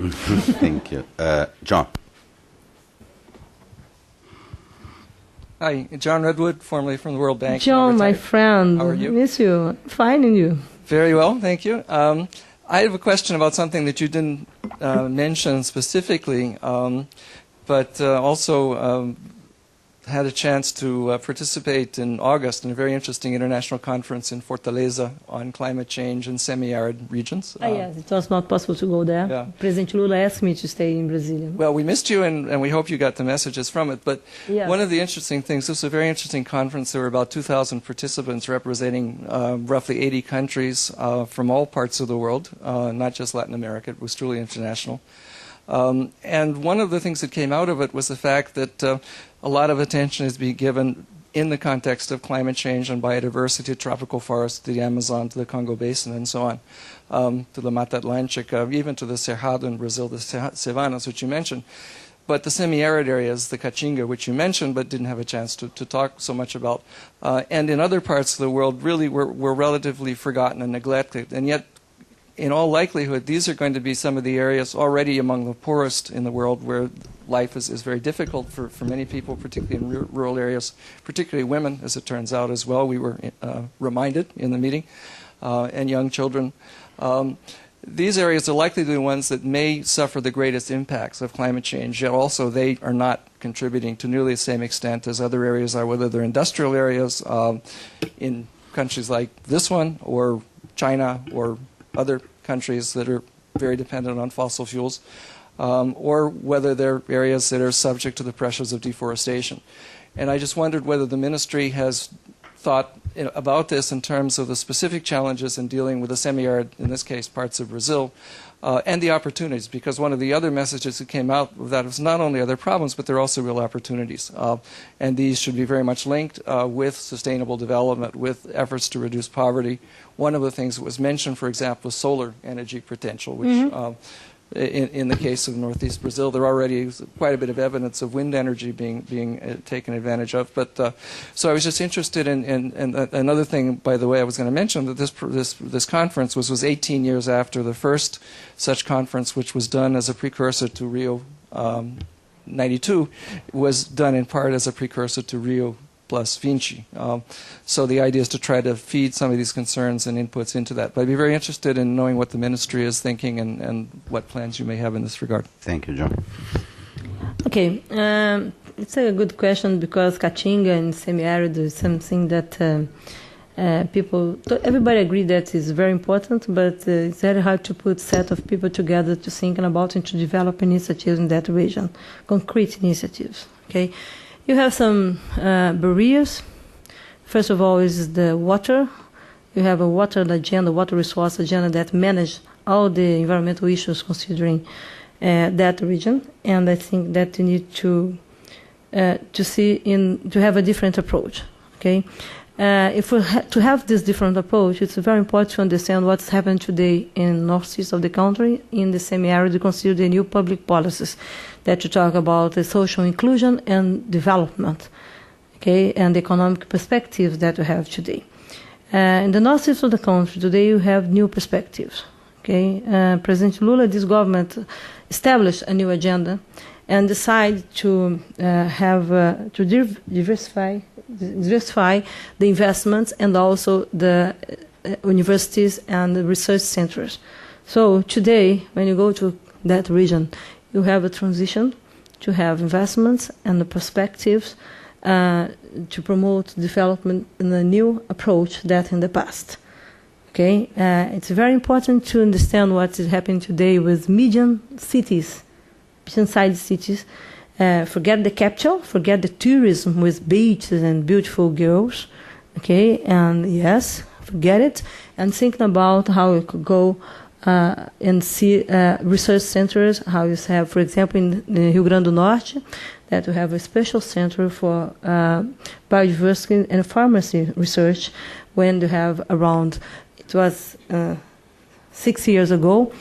Thank you. John. Hi, John Redwood, formerly from the World Bank. John, my friend. How are you? Miss you. Fine, and you? Very well, thank you. I have a question about something that you didn't mention specifically, but also had a chance to participate in August in a very interesting international conference in Fortaleza on climate change in semi-arid regions. Yes, it was not possible to go there. Yeah. President Lula asked me to stay in Brazil. Well, we missed you, and we hope you got the messages from it. But one of the interesting things, this was a very interesting conference. There were about 2,000 participants representing roughly 80 countries from all parts of the world, not just Latin America. It was truly international. And one of the things that came out of it was the fact that a lot of attention is being given in the context of climate change and biodiversity, tropical forests, to the Amazon, to the Congo Basin, and so on, to the Mata Atlântica, even to the Cerrado in Brazil, the savannas, which you mentioned. But the semi-arid areas, the Caatinga, which you mentioned but didn't have a chance to talk so much about, and in other parts of the world really were relatively forgotten and neglected. And yet, in all likelihood, these are going to be some of the areas already among the poorest in the world where life is very difficult for many people, particularly in rural areas, particularly women, as it turns out as well. We were reminded in the meeting, and young children. These areas are likely to be the ones that may suffer the greatest impacts of climate change, yet also they are not contributing to nearly the same extent as other areas are, whether they're industrial areas in countries like this one, or China, or other countries that are very dependent on fossil fuels, or whether they're areas that are subject to the pressures of deforestation. And I just wondered whether the ministry has thought about this in terms of the specific challenges in dealing with the semi-arid, in this case, parts of Brazil, and the opportunities, because one of the other messages that came out of that was not only are there problems, but there are also real opportunities. And these should be very much linked with sustainable development, with efforts to reduce poverty. One of the things that was mentioned, for example, was solar energy potential, which in the case of northeast Brazil, there already is quite a bit of evidence of wind energy being taken advantage of. But so I was just interested in another thing, by the way, I was going to mention that this conference was 18 years after the first such conference, which was done as a precursor to Rio 92, was done in part as a precursor to Rio plus Vinci. So the idea is to try to feed some of these concerns and inputs into that. But I'd be very interested in knowing what the ministry is thinking and what plans you may have in this regard. Thank you, John. Okay, it's a good question because Caatinga and semi-arid is something that everybody agree that is very important, but it's very hard to put a set of people together to think about and to develop initiatives in that region, concrete initiatives. Okay. You have some barriers. First of all is the water. You have a water agenda, water resource agenda that manage all the environmental issues considering that region. And I think that you need to have a different approach. Okay, if to have this different approach, it's very important to understand what's happening today in northeast of the country in the semi-arid to consider the new public policies that you talk about the social inclusion and development, okay, and the economic perspectives that we have today. In the northeast of the country today, you have new perspectives. Okay, President Lula, this government established a new agenda, and decide to diversify the investments and also the universities and the research centers. So today, when you go to that region, you have a transition to have investments and the perspectives to promote development in a new approach that in the past. Okay, it's very important to understand what is happening today with medium cities, medium-sized cities. Forget the capital, forget the tourism with beaches and beautiful girls. Okay, and yes, forget it, and thinking about how you could go and see research centers, how you have, for example, in Rio Grande do Norte, that we have a special center for biodiversity and pharmacy research, when you have around, it was 6 years ago,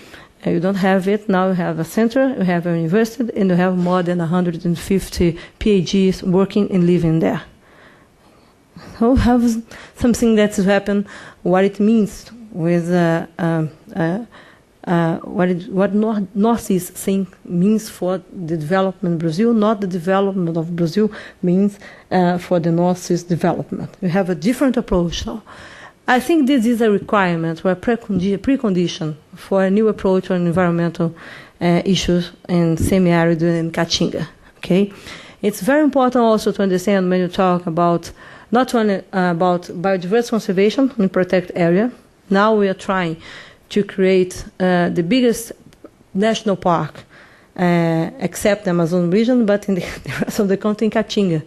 you don't have it, now you have a center, you have a university, and you have more than 150 PhDs working and living there. So we have something that's happened, what it means with what Northeast thing means for the development of Brazil, not the development of Brazil means for the Northeast development. We have a different approach now. I think this is a requirement or a precondition for a new approach on environmental issues in semi-arid and Caatinga. Okay, it's very important also to understand when you talk about not only about biodiversity conservation in protected area. Now we are trying to create the biggest national park, except the Amazon region, but in the rest of the country in Caatinga.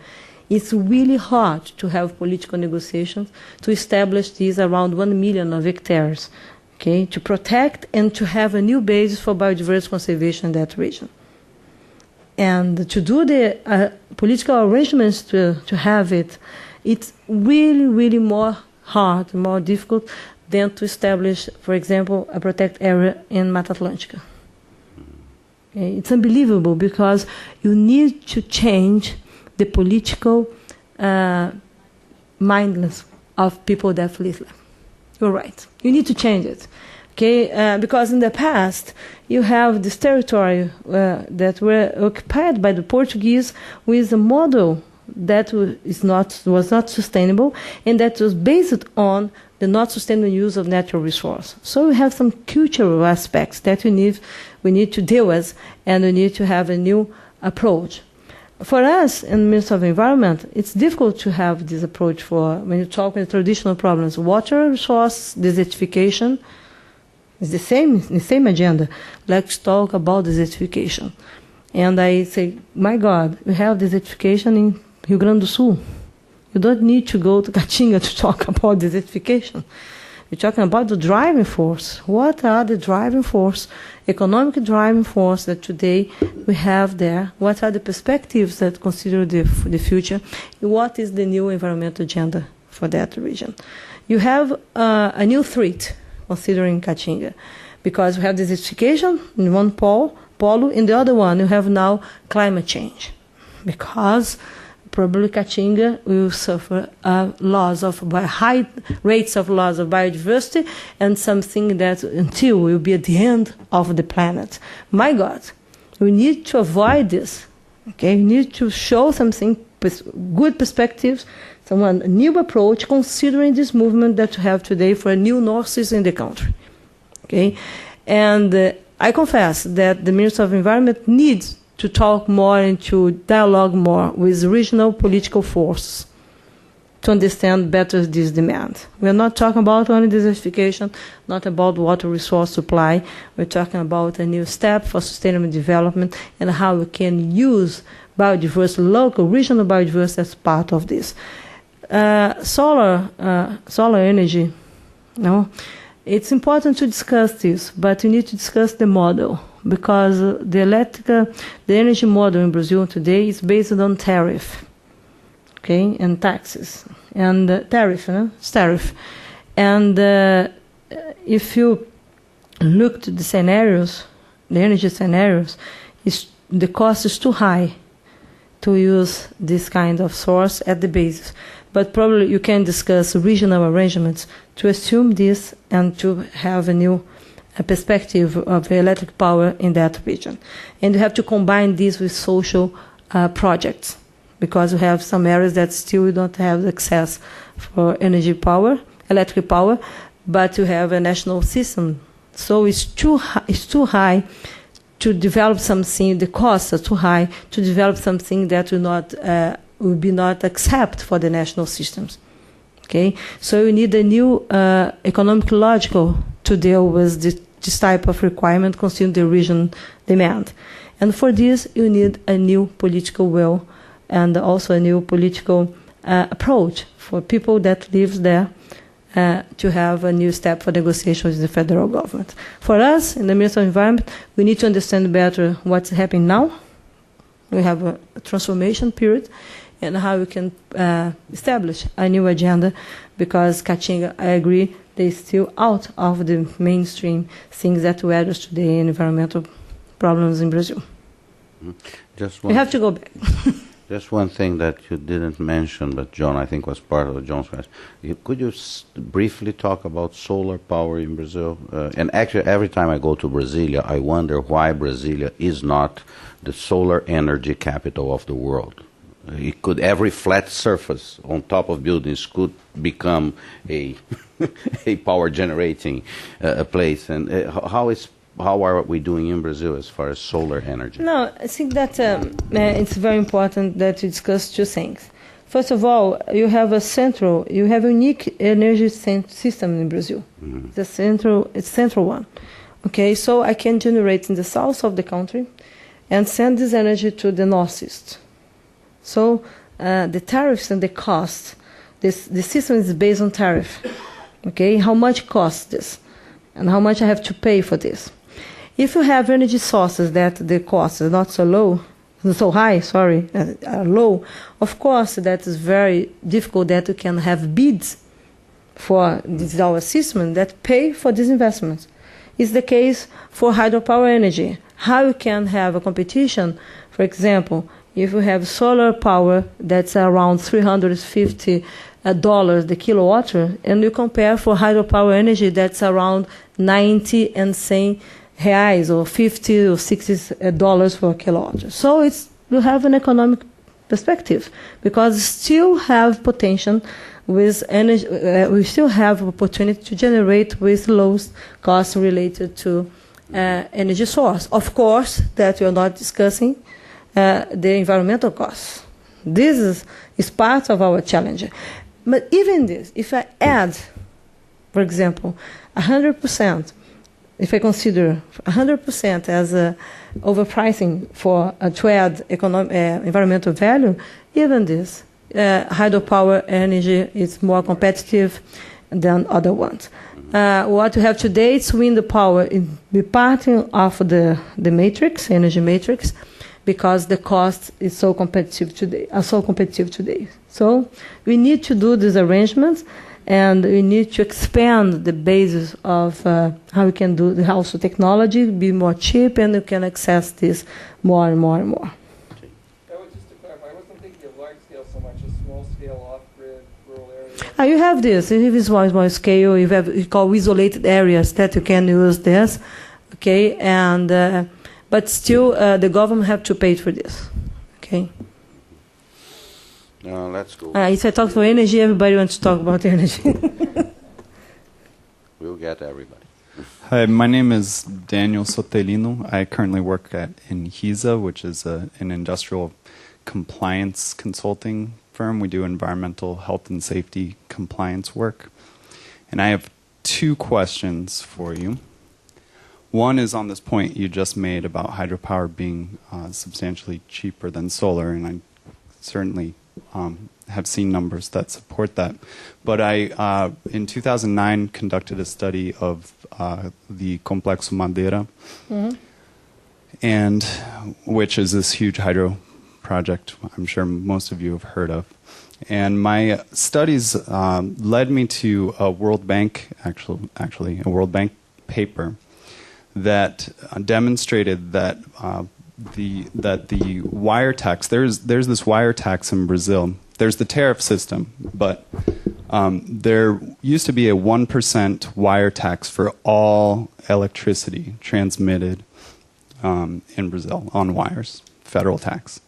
It's really hard to have political negotiations to establish these around 1 million of hectares, okay, to protect and to have a new basis for biodiversity conservation in that region. And to do the political arrangements to have it, it's really, really more hard, more difficult than to establish, for example, a protected area in Mata Atlântica. Okay? It's unbelievable because you need to change the political mindedness of people that live there. You're right. You need to change it. Okay? Because in the past, you have this territory that were occupied by the Portuguese with a model that was not sustainable, and that was based on the not sustainable use of natural resources. So we have some cultural aspects that we need to deal with, and we need to have a new approach. For us, in the Ministry of Environment, it's difficult to have this approach for when you talk with traditional problems. Water resource desertification is the same agenda. Let's talk about desertification. And I say, my God, we have desertification in Rio Grande do Sul. You don't need to go to Caatinga to talk about desertification. You're talking about the driving force. What are the driving force, economic driving force that today we have there? What are the perspectives that consider the future? What is the new environmental agenda for that region? You have a new threat considering Caatinga, because we have desertification in one polo, in the other one you have now climate change, because probably Caatinga will suffer high rates of loss of biodiversity, and something that until will be at the end of the planet. My God, we need to avoid this. Okay, we need to show something, good perspectives, a new approach, considering this movement that we have today for a new Northeast in the country. Okay, and I confess that the Minister of Environment needs to talk more and to dialogue more with regional political forces to understand better this demand. We are not talking about only desertification, not about water resource supply. We're talking about a new step for sustainable development and how we can use biodiversity, local, regional biodiversity as part of this. Solar energy, it's important to discuss this, but you need to discuss the model, because the energy model in Brazil today is based on tariff, okay, and taxes, and tariff. And if you look to the scenarios, the energy scenarios, the cost is too high to use this kind of source at the basis. But probably you can discuss regional arrangements to assume this and to have a new perspective of electric power in that region. And you have to combine this with social projects, because we have some areas that still don't have access for energy power, electric power, but you have a national system. So it's too high to develop something, the costs are too high to develop something that will be not accept for the national systems. Okay, so you need a new economic logical to deal with this type of requirement considering the region demand. And for this, you need a new political will and also a new political approach for people that live there to have a new step for negotiations with the federal government. For us, in the Ministry of Environment, we need to understand better what's happening now. We have a transformation period, and how we can establish a new agenda, because Caatinga, I agree, they're still out of the mainstream things that we address today in environmental problems in Brazil. We have to go back. Just one thing that you didn't mention, but John, I think was part of John's question. Could you briefly talk about solar power in Brazil? And actually, every time I go to Brasilia, I wonder why Brasilia is not the solar energy capital of the world. Every flat surface on top of buildings could become a a power generating place. And how are we doing in Brazil as far as solar energy? No, I think that it's very important that we discuss two things. First of all, you have a unique energy system in Brazil. Mm-hmm. It's central one. Okay, so I can generate in the south of the country and send this energy to the northeast. So the tariffs and the cost, the system is based on tariff. Okay, how much costs this, and how much I have to pay for this. If you have energy sources that the costs are not so high, are low, of course that is very difficult that you can have bids for our system that pay for these investments. It's the case for hydropower energy. How you can have a competition, for example, if you have solar power that's around $350 the kilowatt, and you compare for hydropower energy that's around 90 and saying reais or $50 or $60 for a kilowatt. So you have an economic perspective, because still have potential with energy. We still have opportunity to generate with lowest costs related to energy source. Of course, that we are not discussing the environmental costs. This is part of our challenge. But even this, if I add, for example, 100%, if I consider 100% as overpricing to add environmental value, even this hydropower energy is more competitive than other ones. What we have today is wind power in be part of the matrix, energy matrix, because the cost is so competitive today. So we need to do these arrangements, and we need to expand the basis of how we can do the also technology, be more cheap, and we can access this more and more and more. Just to clarify, I wasn't thinking of large scale so much as small scale off-grid rural areas. You have this. If it's small scale, you call isolated areas that you can use this, okay, and but still the government have to pay for this, okay. Let's go. If I talk for energy, everybody wants to talk about energy. We'll get everybody. Hi, my name is Daniel Sotelino. I currently work in HISA, which is an industrial compliance consulting firm. We do environmental health and safety compliance work. And I have two questions for you. One is on this point you just made about hydropower being substantially cheaper than solar, and I certainly have seen numbers that support that. But I, in 2009, conducted a study of the Complexo Madeira, and which is this huge hydro project I'm sure most of you have heard of. And my studies led me to a World Bank, actually a World Bank paper that demonstrated that the wire tax, there's this wire tax in Brazil. There's the tariff system, but there used to be a 1% wire tax for all electricity transmitted in Brazil on wires, federal tax.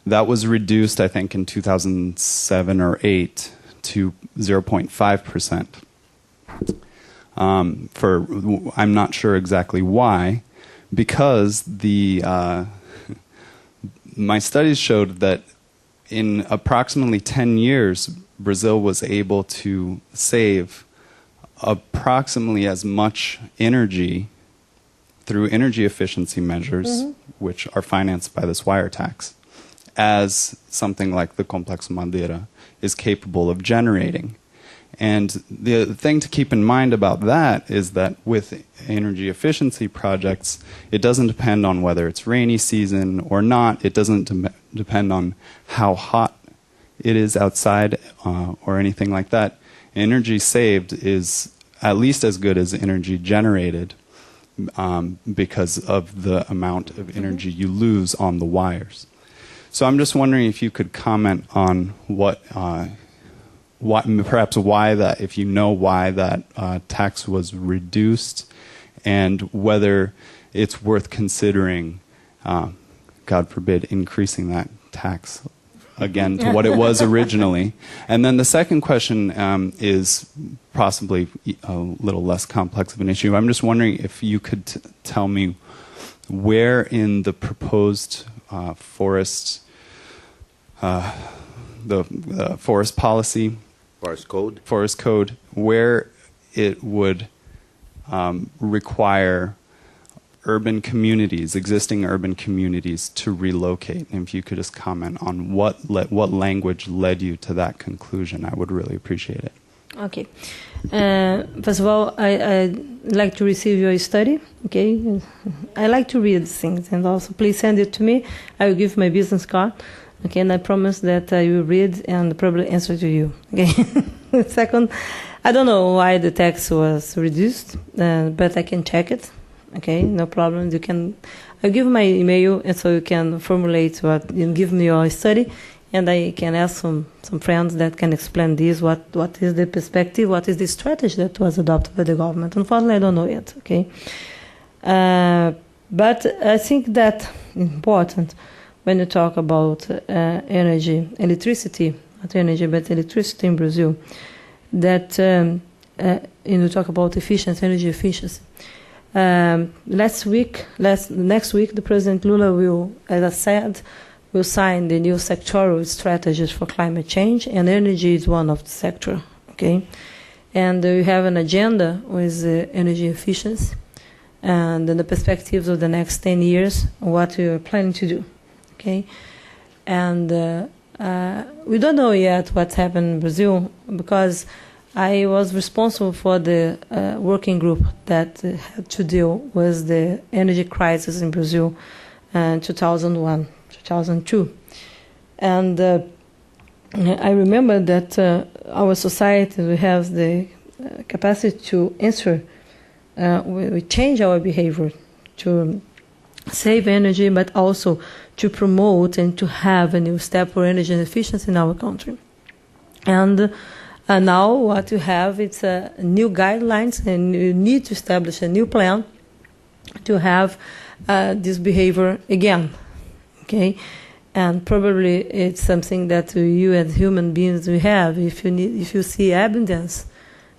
That was reduced, I think, in 2007 or 8 to 0.5%. I'm not sure exactly why, because my studies showed that in approximately 10 years, Brazil was able to save approximately as much energy through energy efficiency measures, which are financed by this wire tax, as something like the Complexo Madeira is capable of generating. And the thing to keep in mind about that is that with energy efficiency projects, it doesn't depend on whether it's rainy season or not. It doesn't depend on how hot it is outside or anything like that. Energy saved is at least as good as energy generated because of the amount of energy you lose on the wires. So I'm just wondering if you could comment on perhaps why that, if you know why that tax was reduced, and whether it's worth considering, God forbid, increasing that tax again to what it was originally. And then the second question is possibly a little less complex of an issue. I'm just wondering if you could tell me where in the proposed forest policy, forest code, where it would require urban communities, existing urban communities, to relocate. And if you could just comment on what language led you to that conclusion, I would really appreciate it. Okay. First of all, I'd like to receive your study. Okay. I like to read things, and also please send it to me. I will give my business card. Okay, and I promise that I will read and probably answer to you. Okay. Second, I don't know why the tax was reduced, but I can check it. Okay, no problem. I'll give my email, and so you can formulate give me your study, and I can ask some friends that can explain this. What is the perspective? What is the strategy that was adopted by the government? Unfortunately, I don't know yet. Okay, but I think that important when you talk about electricity, not energy, but electricity in Brazil, that you talk about energy efficiency. Next week, the President Lula will, as I said, will sign the new sectoral strategies for climate change, and energy is one of the sector. Okay, and we have an agenda with energy efficiency, and in the perspectives of the next 10 years, what we are planning to do. Okay, and we don't know yet what's happened in Brazil, because I was responsible for the working group that had to deal with the energy crisis in Brazil in 2001, 2002. And I remember that our society, we have the capacity to answer, we change our behavior to save energy, but also to promote and to have a new step for energy efficiency in our country. And now what you have, it's new guidelines, and you need to establish a new plan to have this behavior again. Okay, and probably it's something that you as human beings we have. If you see evidence,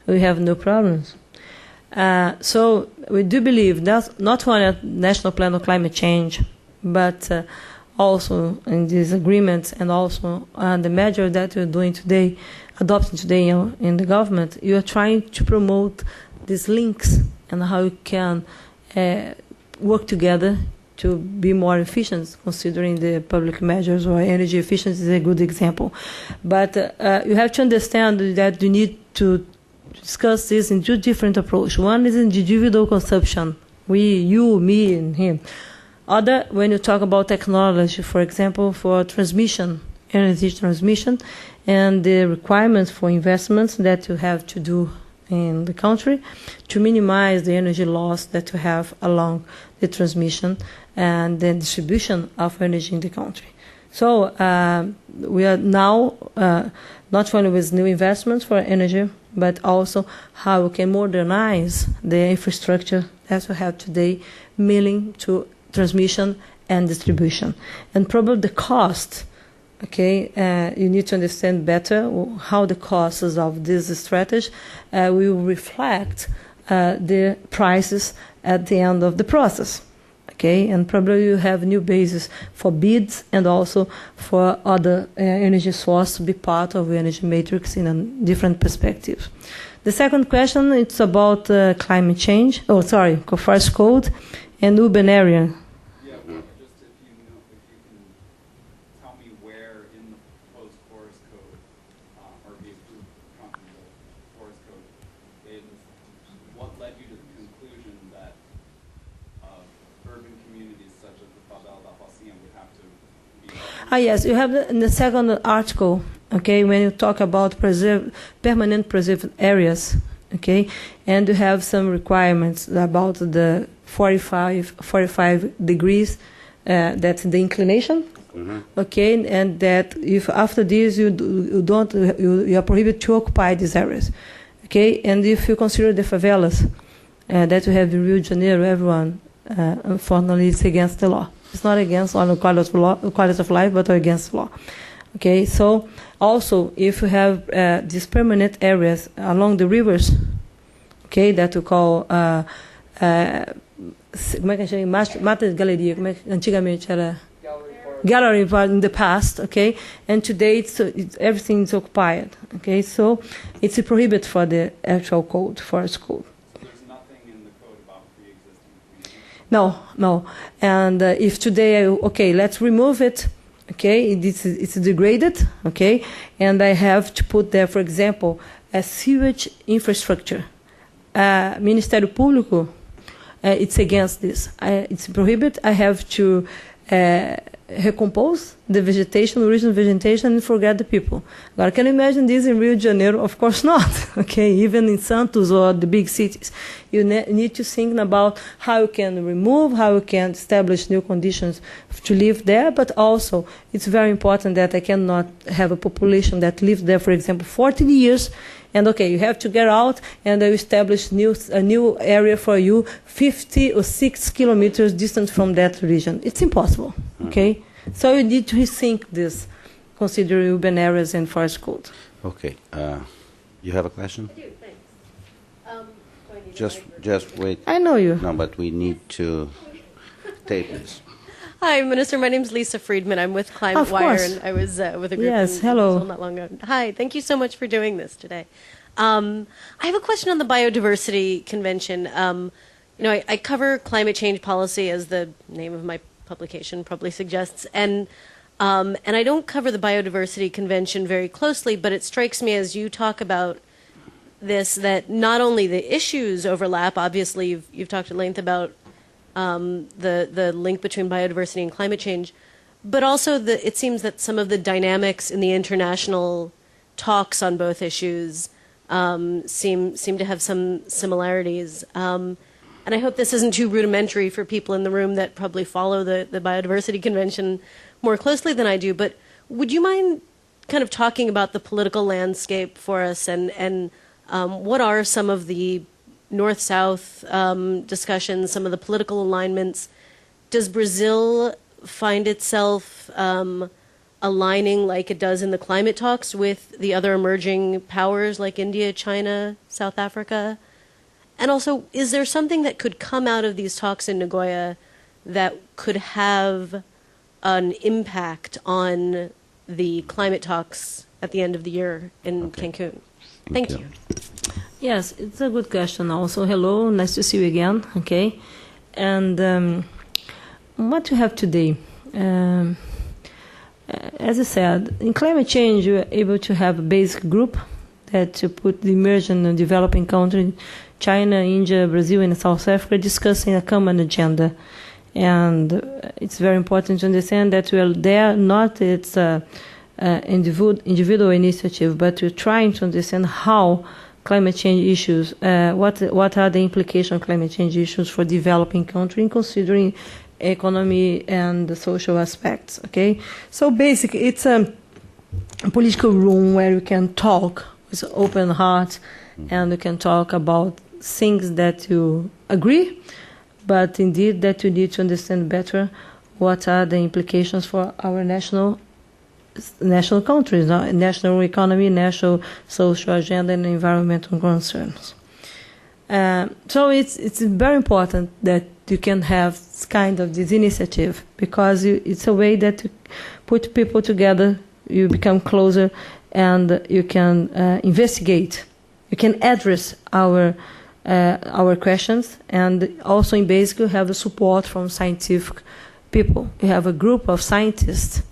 we have no problems. So we do believe that not only a national plan of climate change, but also in these agreements, and also the measure that we're doing today, adopting today in the government, you are trying to promote these links and how you can work together to be more efficient, considering the public measures, or energy efficiency is a good example. But you have to understand that you need to discuss this in two different approaches. One is individual consumption, we, you, me, and him. Other, when you talk about technology, for example, for transmission, energy transmission, and the requirements for investments that you have to do in the country to minimize the energy loss that you have along the transmission and the distribution of energy in the country. So we are now not only with new investments for energy, but also how we can modernize the infrastructure that we have today, milling to transmission and distribution. And probably the cost, okay, you need to understand better how the costs of this strategy will reflect the prices at the end of the process. Okay, and probably you have new bases for bids and also for other energy sources to be part of the energy matrix in a different perspective. The second question, it's about climate change. Oh, sorry, forest code and urban area. Yeah, well, just if you can tell me where in the proposed forest code or the approved comprehensive forest code, what led you to the conclusion that urban communities such as the Favela da Rocinha would have to be... Yes, you have in the second article, okay, when you talk about permanent preserved areas, okay, and you have some requirements about the 45 degrees, that's the inclination, okay, and that if after this you are prohibited to occupy these areas, okay, and if you consider the favelas that you have in Rio de Janeiro, everyone, unfortunately, it's against the law. It's not against on the quality of life, but against the law. Okay, so also if you have these permanent areas along the rivers, okay, that we call como é que chama? Mata de galeria, como é que antigamente era? Gallery in the past, okay, and today everything is occupied, okay, so it's a prohibit for the actual code, forest code. No. And if today, okay, let's remove it, okay, it's degraded, okay, and I have to put there, for example, a sewage infrastructure. Ministério Público, it's against this. It's prohibited. I have to recompose the vegetation, original vegetation, and forget the people. Agora, can you imagine this in Rio de Janeiro? Of course not. Okay, even in Santos or the big cities, you need to think about how you can remove, how you can establish new conditions to live there. But also, it's very important that I cannot have a population that lives there, for example, 40 years. And okay, you have to get out and establish a new area for you, 50 or 6 kilometers distant from that region. It's impossible. Okay, so you need to rethink this, considering urban areas and forest code. Okay, you have a question? I do. Thanks. Just wait. I know you. No, but we need to tape this. Hi, Minister. My name is Lisa Friedman. I'm with Climate Wire, and I was with a group yes, in hello. Brazil not long ago. Hi, thank you so much for doing this today. I have a question on the Biodiversity Convention. I cover climate change policy, as the name of my publication probably suggests, and I don't cover the Biodiversity Convention very closely, but it strikes me as you talk about this that not only the issues overlap. Obviously, you've talked at length about the link between biodiversity and climate change, but also it seems that some of the dynamics in the international talks on both issues seem to have some similarities. And I hope this isn't too rudimentary for people in the room that probably follow the Biodiversity Convention more closely than I do, but would you mind kind of talking about the political landscape for us and what are some of the North-South discussions, some of the political alignments? Does Brazil find itself aligning like it does in the climate talks with the other emerging powers like India, China, South Africa? And also, is there something that could come out of these talks in Nagoya that could have an impact on the climate talks at the end of the year in Cancun? Thank you. Yes, it's a good question also. Hello, nice to see you again. Okay, and what you have today, as I said, in climate change, you are able to have a basic group that to put the emerging and developing countries, China, India, Brazil, and South Africa, discussing a common agenda. And it's very important to understand that we are there, not it's an individual initiative, but we're trying to understand how climate change issues, what are the implications of climate change issues for developing countries, considering economy and the social aspects. Okay, so basically it's a political room where you can talk with an open heart, and you can talk about things that you agree, but indeed that you need to understand better what are the implications for our national countries, national economy, national social agenda, and environmental concerns. So it's very important that you can have this initiative, because it's a way that you put people together, you become closer, and you can investigate, you can address our questions, and also in basic you have the support from scientific people. You have a group of scientists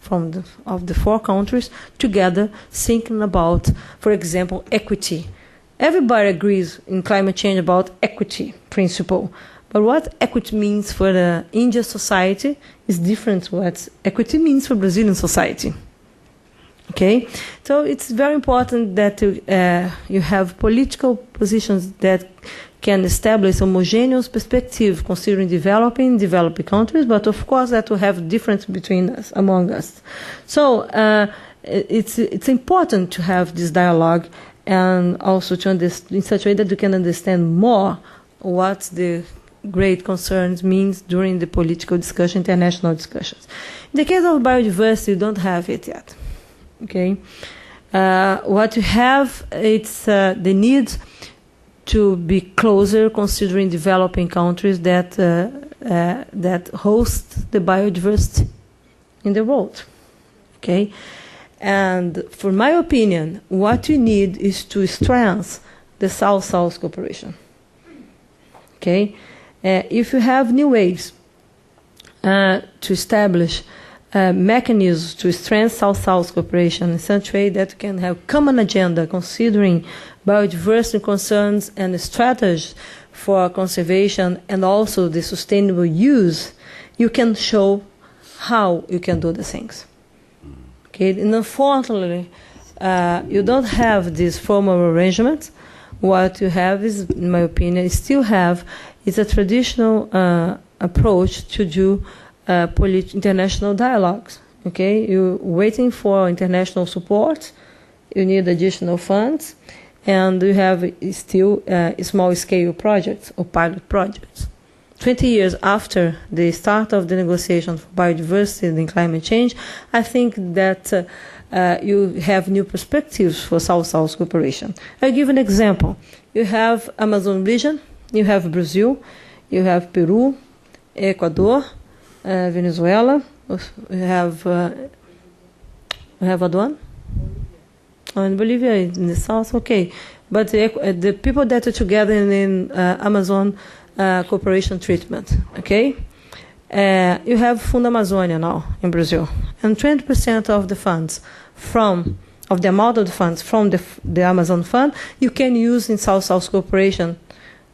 of the 4 countries together thinking about, for example, equity. Everybody agrees in climate change about equity principle, but what equity means for the Indian society is different from what equity means for Brazilian society. Okay, so it's very important that you have political positions that can establish homogeneous perspective considering developing countries, but of course that will have difference between us, among us. So it's important to have this dialogue, and also to understand in such a way that you can understand more what the great concerns means during the political discussion, international discussions. In the case of biodiversity, you don't have it yet. Okay, what you have, it's the need to be closer, considering developing countries that host the biodiversity in the world. Okay, and for my opinion, what you need is to strengthen the South-South cooperation. Okay, if you have new ways to establish mechanisms to strengthen South-South cooperation in such a way that you can have common agenda considering biodiversity concerns and strategies for conservation and also the sustainable use, you can show how you can do the things. Okay, and unfortunately, you don't have this formal arrangement. What you have is, in my opinion, is a traditional approach to do international dialogues. Okay, you're waiting for international support, you need additional funds, and you have still small-scale projects or pilot projects. 20 years after the start of the negotiation for biodiversity and climate change, I think that you have new perspectives for South-South cooperation. I'll give an example. You have Amazon region, you have Brazil, you have Peru, Ecuador, Venezuela, we have other one? Oh, in Bolivia, in the south, okay. But the people that are together in Amazon cooperation treatment, okay? You have Fundo Amazônia now in Brazil, and 20% of the funds of the amount of the funds from the Amazon Fund you can use in South-South cooperation.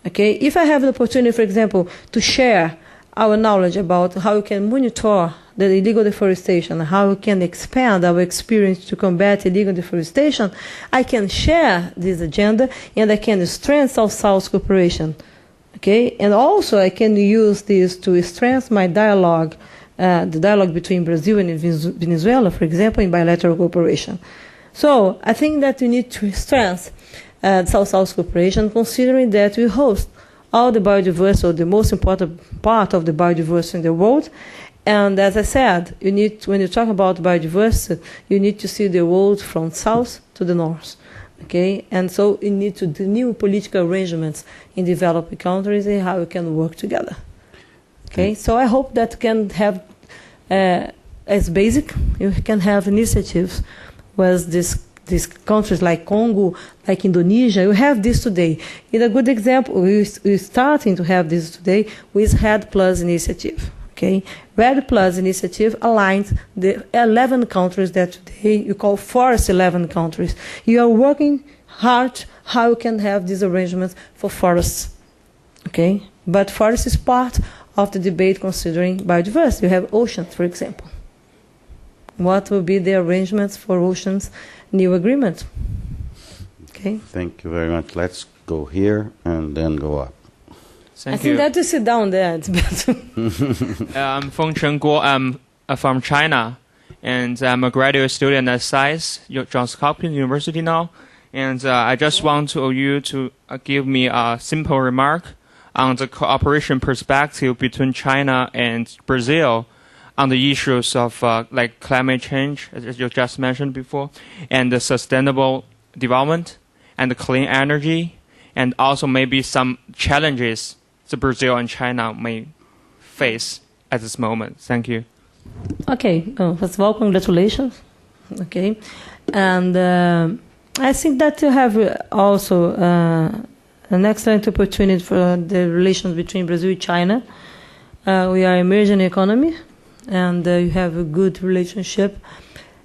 Okay, if I have the opportunity, for example, to share our knowledge about how we can monitor the illegal deforestation, how we can expand our experience to combat illegal deforestation, I can share this agenda and I can strengthen South-South cooperation. Okay, and also I can use this to strengthen my dialogue, the dialogue between Brazil and Venezuela, for example, in bilateral cooperation. So I think that we need to strengthen South-South cooperation, considering that we host all the biodiversity, or the most important part of the biodiversity in the world. And as I said, when you talk about biodiversity, you need to see the world from south to the north. Okay, and so you need to do new political arrangements in developing countries and how we can work together. Okay, so I hope that can have, as basic, you can have initiatives with these countries like Congo, like Indonesia. You have this today. In a good example, we're starting to have this today with RED Plus initiative. Okay, RED Plus initiative aligns the 11 countries that today you call Forest 11 countries. You are working hard how you can have these arrangements for forests. Okay, but forest is part of the debate considering biodiversity. You have oceans, for example. What will be the arrangements for oceans new agreement? Okay. Thank you very much. Let's go here and then go up. I think that to sit down there, it's better. I'm Feng Chen Guo. I'm from China, and I'm a graduate student at SAIS, Johns Hopkins University now. And I just want you to give me a simple remark on the cooperation perspective between China and Brazil on the issues of like climate change, as you just mentioned before, and the sustainable development and the clean energy, and also maybe some challenges that Brazil and China may face at this moment. Thank you. Okay, first of all, congratulations. Okay, and I think that you have also an excellent opportunity for the relations between Brazil and China. We are emerging economy, and you have a good relationship.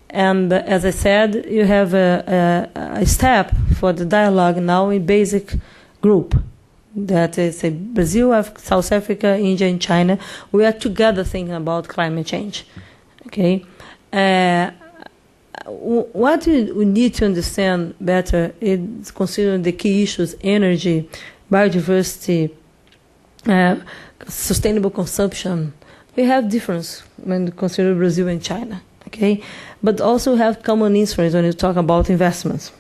And as I said, you have a step for the dialogue now in basic group. That is Brazil, South Africa, India, and China. We are together thinking about climate change. Okay. What we need to understand better is considering the key issues: energy, biodiversity, sustainable consumption. We have difference when we consider Brazil and China, okay? But also have common interests when you talk about investments.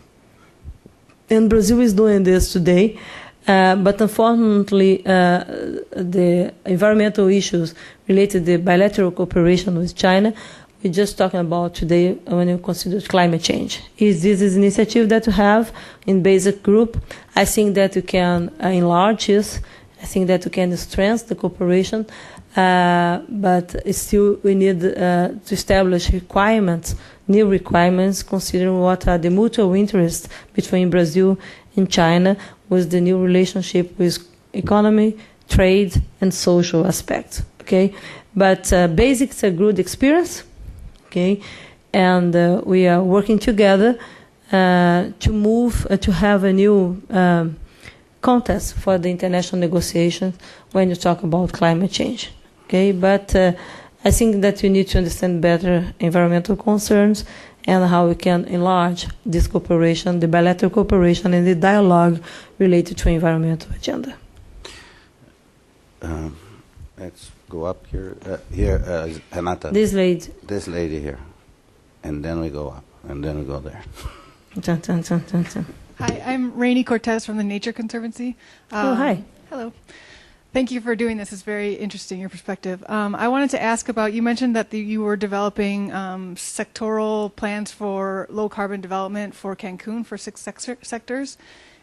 And Brazil is doing this today, but unfortunately, the environmental issues related to the bilateral cooperation with China, we're just talking about today when you consider climate change. This is an initiative that you have in basic group. I think that you can enlarge this. I think that you can strengthen the cooperation, but still we need to establish requirements, new requirements, considering what are the mutual interests between Brazil and China with the new relationship with economy, trade, and social aspects. Okay, but basics are good experience. Okay, and we are working together to move to have a new context for the international negotiations when you talk about climate change. Okay, but I think that you need to understand better environmental concerns and how we can enlarge this cooperation, the bilateral cooperation, and the dialogue related to environmental agenda. Let's go up here. Renata. This lady. This lady here. And then we go up, and then we go there. Dun, dun, dun, dun, dun. Hi, I'm Rainey Cortez from the Nature Conservancy. Hi. Hello. Thank you for doing this. It's very interesting, your perspective. I wanted to ask about, you mentioned that you were developing sectoral plans for low-carbon development for Cancun for 6 sectors.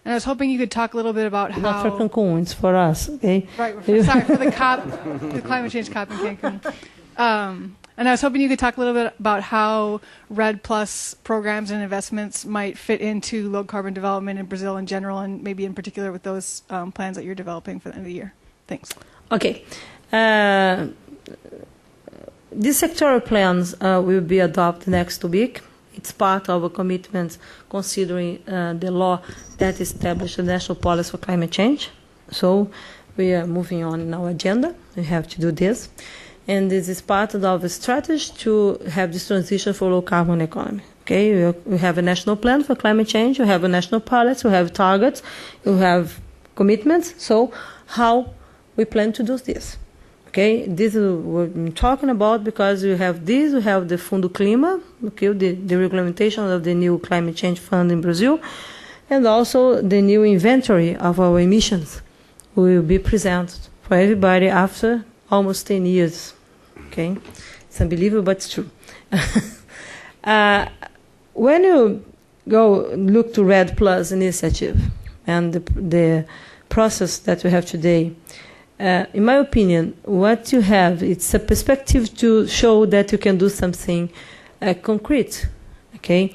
And I was hoping you could talk a little bit about how... Not for Cancun, it's for us, okay? Right, sorry, for the COP, the climate change COP in Cancun. And I was hoping you could talk a little bit about how REDD Plus programs and investments might fit into low-carbon development in Brazil in general, and maybe in particular with those plans that you're developing for the end of the year. Thanks. Okay. These sectoral plans will be adopted next week. It's part of a commitment considering the law that established the national policy for climate change. So we are moving on in our agenda. We have to do this. And this is part of a strategy to have this transition for low-carbon economy. Okay, we have a national plan for climate change. We have a national policy. We have targets. We have commitments. So how we plan to do this? Okay, this is what I'm talking about because we have this. We have the Fundo Clima, okay, the regulation of the new climate change fund in Brazil, and also the new inventory of our emissions will be presented for everybody after almost 10 years. Okay, it's unbelievable, but it's true. When you go look to REDD Plus initiative and the process that we have today, in my opinion, what you have, it's a perspective to show that you can do something concrete. Okay,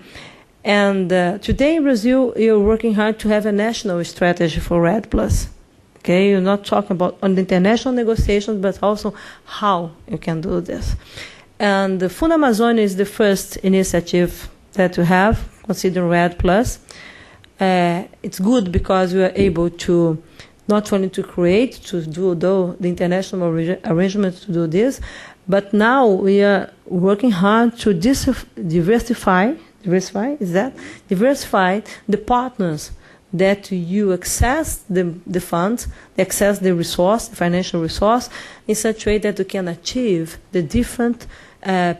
and today in Brazil, you're working hard to have a national strategy for REDD Plus. Okay, you're not talking about on the international negotiations, but also how you can do this. And the Fundo Amazônia is the first initiative that we have, considering REDD Plus. It's good because we are able to not only to create, to do the international arrangements to do this, but now we are working hard to diversify the partners that you access the funds, access the resource, the financial resource, in such a way that you can achieve the different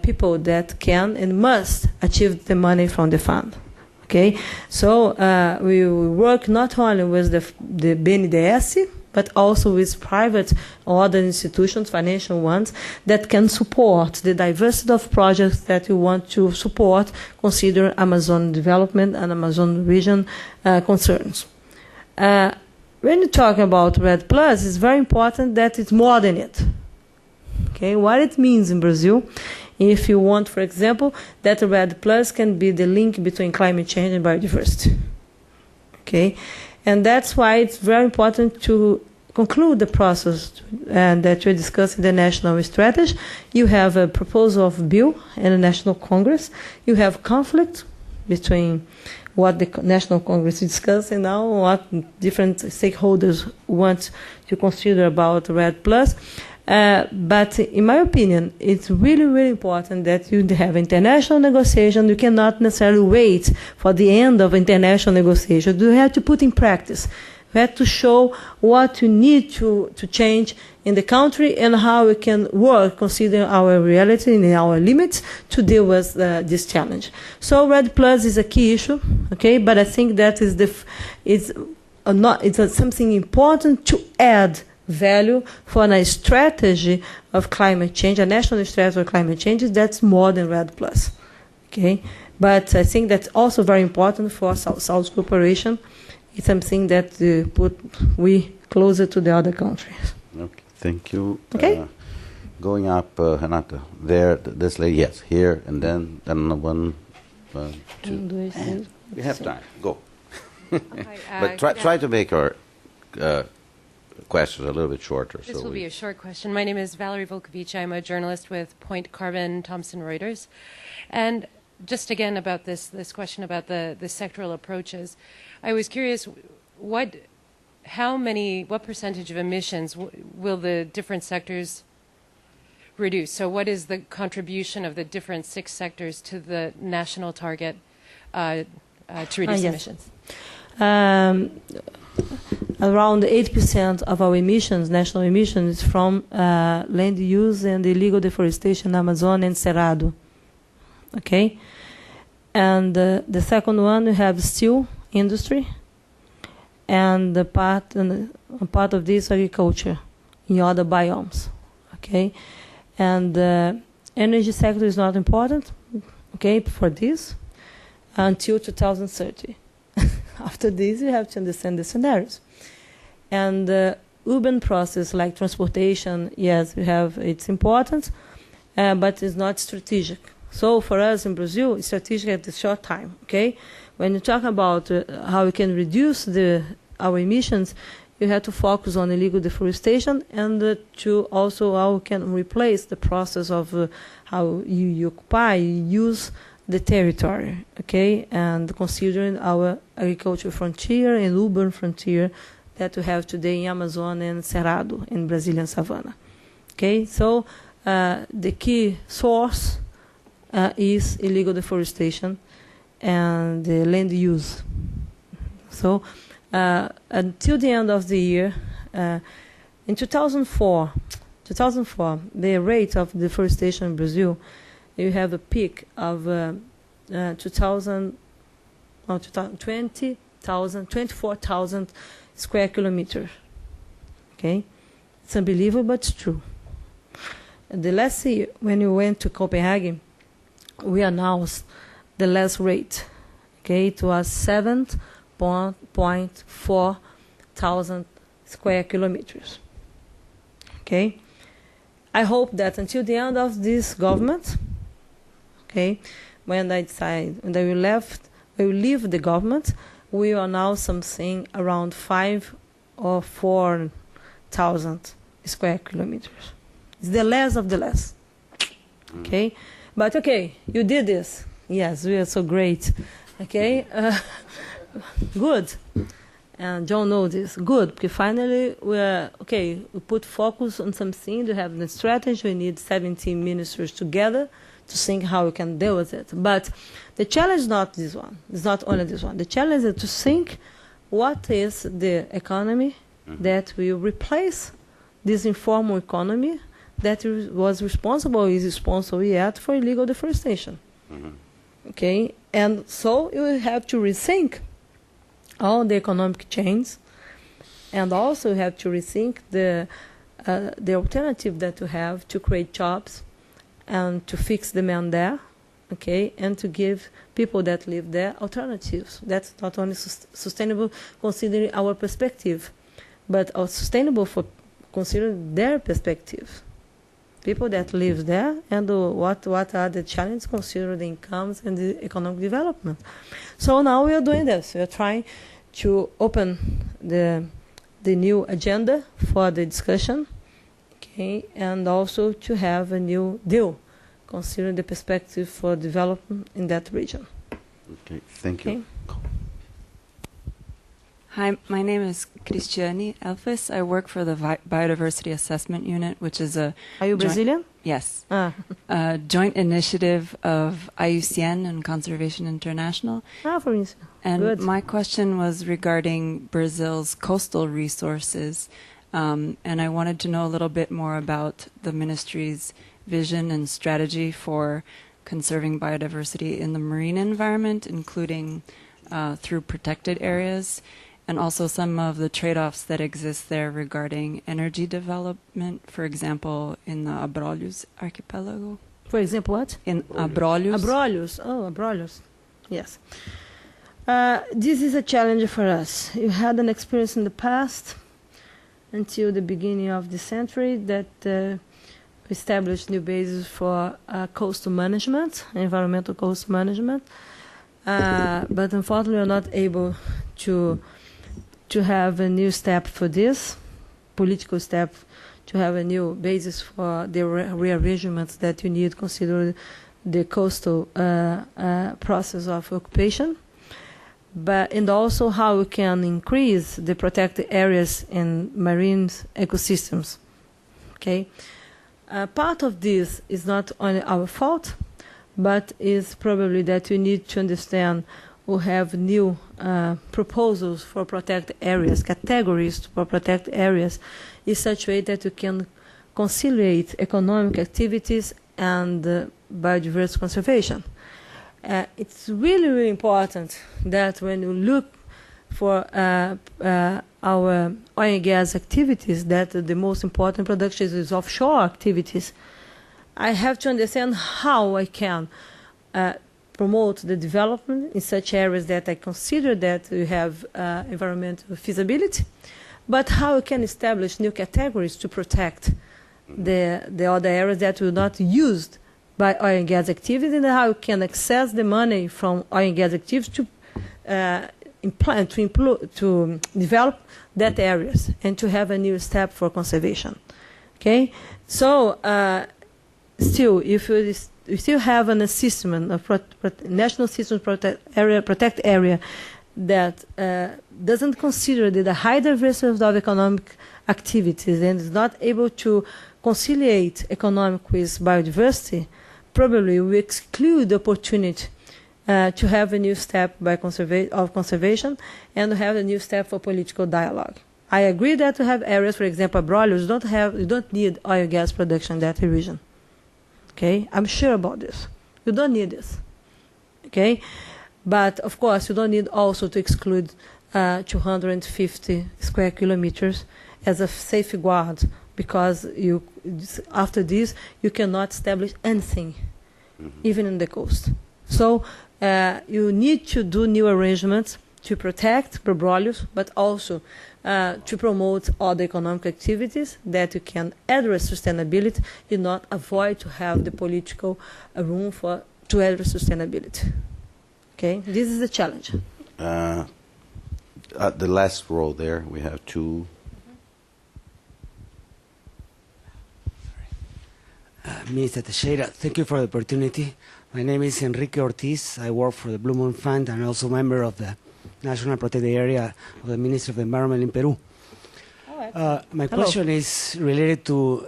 people that can and must achieve the money from the fund. Okay, so we work not only with the BNDES, but also with private or other institutions, financial ones, that can support the diversity of projects that you want to support, consider Amazon development and Amazon region concerns. When you talk about RED Plus, it's very important that it's more than it. Okay, what it means in Brazil, if you want, for example, that RED Plus can be the link between climate change and biodiversity. Okay, and that's why it's very important to conclude the process that you're discussing the national strategy. You have a proposal of bill in the National Congress. You have conflict between what the National Congress is discussing now, what different stakeholders want to consider about RED Plus. But in my opinion, it's really, really important that you have international negotiation. You cannot necessarily wait for the end of international negotiation. You have to put in practice. You have to show what you need to change in the country and how we can work, considering our reality and our limits, to deal with this challenge. So RED Plus is a key issue, okay? But I think that is it's something important to add value for a strategy of climate change, a national strategy of climate change that's more than RED Plus. Okay, but I think that's also very important for South cooperation. It's something that we closer to the other countries. Okay, thank you. Okay. Going up, Renata, there, this lady, yes, here, and then one, two. We have time. Go. But try to make our questions a little bit shorter. This will be a short question. My name is Valerie Volkovich. I'm a journalist with Point Carbon Thomson Reuters. And just again about this question about the sectoral approaches, I was curious what percentage of emissions will the different sectors reduce? So what is the contribution of the different 6 sectors to the national target to reduce emissions? Around 8% of our emissions, national emissions, is from land use and illegal deforestation, Amazon and Cerrado. Okay? And the second one, we have steel industry, and a part of this agriculture in other biomes. Okay? And the energy sector is not important, okay, for this, until 2030. After this, you have to understand the scenarios. And the urban process, like transportation, yes, it's important, but it's not strategic. So for us in Brazil, it's strategic at the short time, okay? When you talk about how we can reduce our emissions, you have to focus on illegal deforestation and to also how we can replace the process of how you occupy, you use the territory, okay, and considering our agricultural frontier and urban frontier that we have today in Amazon and Cerrado in Brazilian savanna. Okay, so the key source is illegal deforestation and the land use. So until the end of the year, in 2004, the rate of deforestation in Brazil, you have a peak of 24,000 square kilometers. Okay, it's unbelievable, but it's true. The last year, when we went to Copenhagen, we announced the last rate. Okay, it was 7.4 thousand square kilometers. Okay, I hope that until the end of this government, okay, when I will leave the government, we will announce something around 5 or 4,000 square kilometers. It's the less of the less. Okay, but okay, you did this. Yes, we are so great. Okay, good. And John knows this. Good, because finally we put focus on something. We have the strategy. We need 17 ministers together to think how we can deal with it. But the challenge is not this one. It's not only this one. The challenge is to think what is the economy that will replace this informal economy that was responsible, is responsible yet for illegal deforestation. Okay, and so you will have to rethink all the economic chains, and also have to rethink the alternative that you have to create jobs and to fix demand there, okay, and to give people that live there alternatives. That's not only sustainable considering our perspective, but also sustainable for considering their perspective. People that live there, and what are the challenges considering the incomes and the economic development. So now we are doing this. We are trying to open the new agenda for the discussion, okay, and also to have a new deal considering the perspective for development in that region. Okay, thank you. Okay. Hi, my name is Cristiane Elfis. I work for the Biodiversity Assessment Unit, which is a... Are you Brazilian? Yes. Ah. Joint initiative of IUCN and Conservation International. Ah, for instance. And Good. my question was regarding Brazil's coastal resources. And I wanted to know a little bit more about the ministry's vision and strategy for conserving biodiversity in the marine environment, including through protected areas, and also some of the trade-offs that exist there regarding energy development, for example, in the Abrolhos archipelago. For example, what? In Abrolhos. Abrolhos. Oh, Abrolhos. Yes. This is a challenge for us. You had an experience in the past, until the beginning of the century, that established new bases for coastal management, environmental coastal management. But unfortunately, we are not able to have a new step for this, political step, to have a new basis for the rearrangements that you need consider the coastal process of occupation, and also how we can increase the protected areas in marine ecosystems. Okay, part of this is not only our fault, but is probably that we need to understand or have new proposals for protected areas, categories for protected areas, in such a way that you can conciliate economic activities and biodiversity conservation. It's really, really important that when you look for our oil and gas activities, that the most important production is offshore activities, I have to understand how I can promote the development in such areas that I consider that we have environmental feasibility, but how we can establish new categories to protect the other areas that will not used by oil and gas activities, and how we can access the money from oil and gas activities to develop that areas and to have a new step for conservation. Okay, so still, if we still have an assessment of national system protect area that doesn't consider the high diversity of economic activities and is not able to conciliate economic with biodiversity, probably we exclude the opportunity to have a new step of conservation and to have a new step for political dialogue. I agree that to have areas, for example, Abrolhos, you don't need oil and gas production in that region. Okay, I'm sure about this. You don't need this. Okay, but of course you don't need also to exclude 250 square kilometers as a safeguard, because after this you cannot establish anything, even in the coast. So you need to do new arrangements to protect Abrolhos, but also to promote other economic activities that you can address sustainability and not avoid to have the political room to address sustainability. Okay, this is the challenge. At the last row there, we have two. Minister Teixeira, thank you for the opportunity. My name is Enrique Ortiz. I work for the Blue Moon Fund and also member of the National Protected Area of the Ministry of the Environment in Peru. My question is related to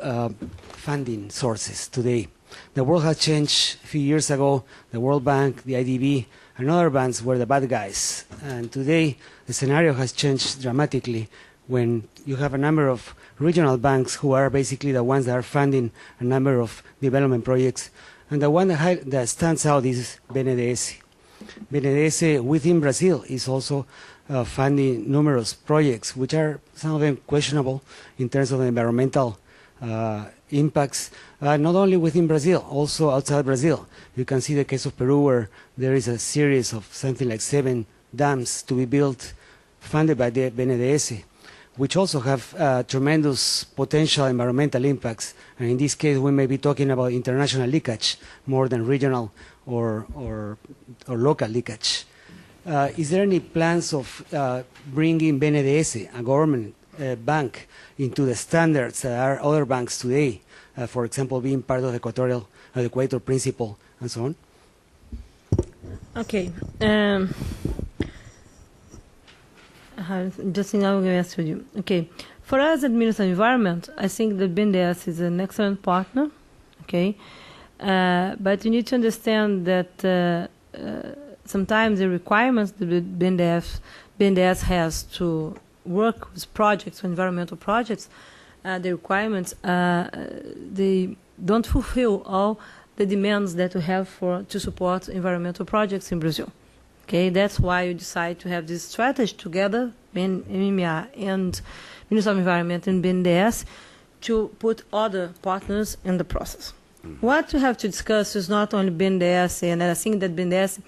funding sources today. The world has changed. A few years ago, the World Bank, the IDB, and other banks were the bad guys. And today, the scenario has changed dramatically when you have a number of regional banks who are basically the ones that are funding a number of development projects. And the one that stands out is BNDES. BNDES within Brazil is also funding numerous projects, which are some of them questionable in terms of the environmental impacts, not only within Brazil, also outside Brazil. You can see the case of Peru, where there is a series of something like 7 dams to be built, funded by the BNDES, which also have tremendous potential environmental impacts. And in this case, we may be talking about international leakage more than regional or local leakage. Is there any plans of bringing BNDES, a government bank, into the standards that are other banks today, for example, being part of the Equator Principle and so on? Okay. Just now I'm going to answer you. Okay. For us at Ministry of Environment, I think that BNDES is an excellent partner. Okay. But you need to understand that sometimes the requirements that BNDES has to work with projects, environmental projects, the requirements, they don't fulfill all the demands that we have to support environmental projects in Brazil. Okay, that's why you decide to have this strategy together, MMR and Ministry of Environment and BNDES, to put other partners in the process. What we have to discuss is not only BNDES, and I think that BNDES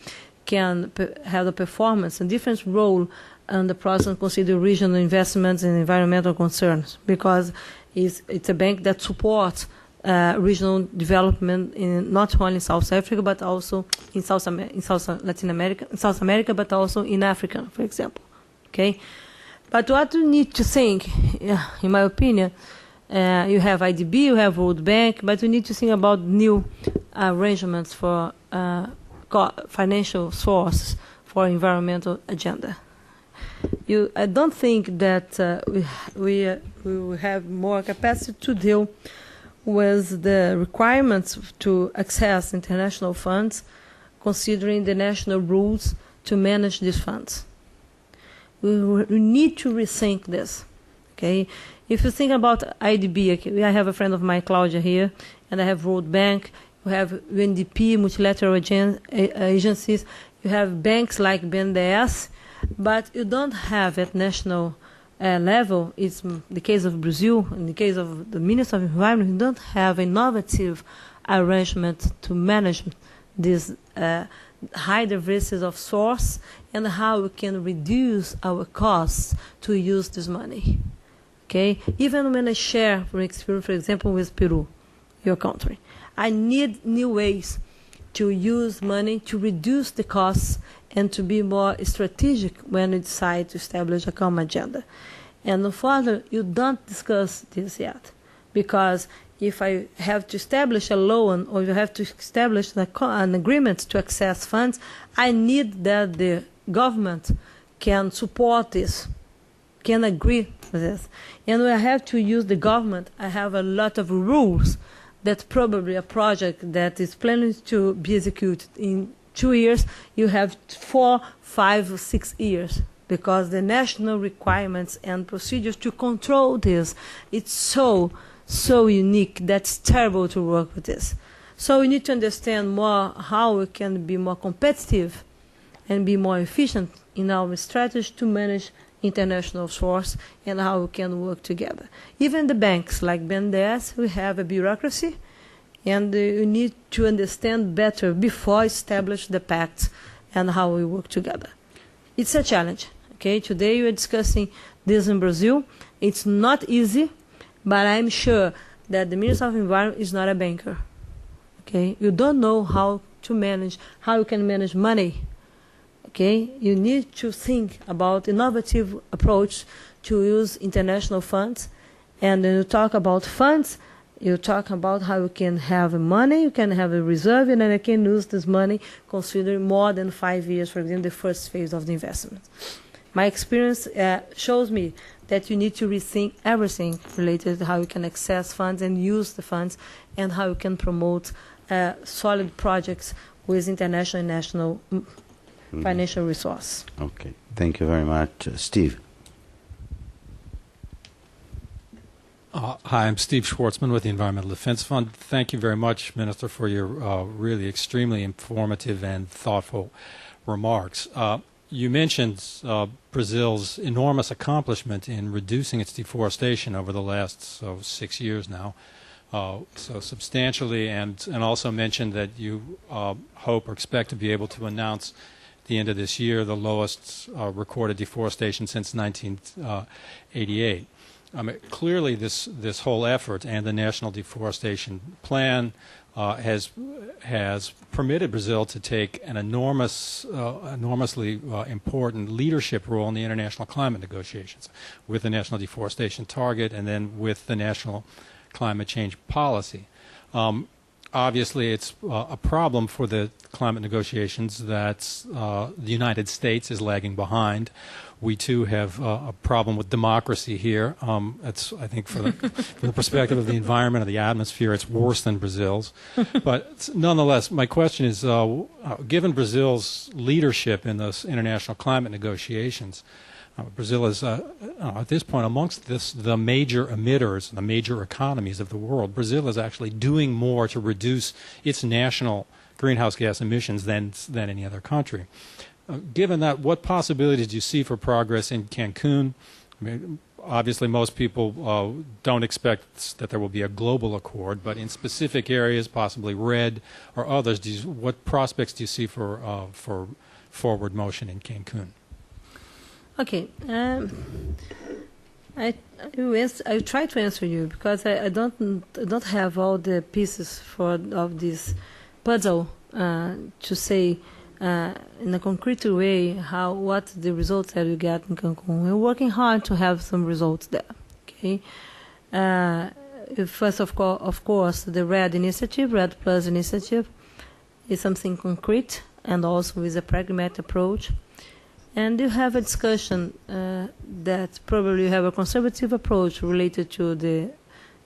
can have a performance, a different role in the process, consider regional investments and environmental concerns, because it's a bank that supports regional development in not only in South Africa, but also in South America, but also in Africa, for example. Okay, but what you need to think, in my opinion, you have IDB, you have World Bank, but you need to think about new arrangements for financial sources for environmental agenda. I don't think that we will have more capacity to deal with the requirements to access international funds, considering the national rules to manage these funds. We need to rethink this. Okay, if you think about IDB, okay, I have a friend of mine, Claudia, here, and I have World Bank. We have UNDP, multilateral agencies. You have banks like BNDES, but you don't have at national level. It's the case of Brazil, in the case of the Ministry of Environment, you don't have innovative arrangement to manage this high diversity of source and how we can reduce our costs to use this money. Okay, even when I share, for example, with Peru, your country, I need new ways to use money to reduce the costs and to be more strategic when we decide to establish a common agenda. And further, you don't discuss this yet, because if I have to establish a loan or you have to establish an agreement to access funds, I need that the government can support this, can agree with this. And when I have to use the government, I have a lot of rules that probably a project that is planning to be executed in 2 years, you have 4, 5, 6 years, because the national requirements and procedures to control this, it's so unique that's terrible to work with this. So we need to understand more how we can be more competitive and be more efficient in our strategy to manage international source and how we can work together. Even the banks like BNDES, we have a bureaucracy, and we need to understand better before establish the pact and how we work together. It's a challenge. Okay, today we are discussing this in Brazil. It's not easy, but I'm sure that the Minister of Environment is not a banker. Okay, you don't know how you can manage money. Okay, you need to think about innovative approach to use international funds, and when you talk about funds, you talk about how you can have money, you can have a reserve, and then you can use this money considering more than 5 years, for example, the first phase of the investment. My experience shows me that you need to rethink everything related to how you can access funds and use the funds, and how you can promote solid projects with international and national financial resource. Okay, Thank you very much. Steve. Hi, I'm Steve Schwartzman with the Environmental Defense Fund. Thank you very much, Minister, for your really extremely informative and thoughtful remarks. You mentioned Brazil's enormous accomplishment in reducing its deforestation over the last 6 years now, so substantially, and also mentioned that you hope or expect to be able to announce at the end of this year the lowest recorded deforestation since 1988. Clearly, this whole effort and the National Deforestation Plan has permitted Brazil to take an enormously important leadership role in the international climate negotiations, with the National Deforestation Target and then with the National Climate Change Policy. Obviously, it's a problem for the climate negotiations that the United States is lagging behind. We too have a problem with democracy here. It's, I think, from the perspective of the environment, of the atmosphere, it's worse than Brazil's. But nonetheless, my question is, given Brazil's leadership in those international climate negotiations, Brazil is, at this point, amongst the major emitters, the major economies of the world, Brazil is actually doing more to reduce its national greenhouse gas emissions than any other country. Given that, what possibilities do you see for progress in Cancun? I mean, obviously, most people don't expect that there will be a global accord, but in specific areas, possibly RED or others, what prospects do you see for forward motion in Cancun? Okay, I try to answer you because I don't have all the pieces of this puzzle to say in a concrete way what the results that we get in Cancun. We're working hard to have some results there. Okay, first of course, the RED initiative, RED Plus initiative, is something concrete and also is a pragmatic approach. And you have a discussion that probably you have a conservative approach related to the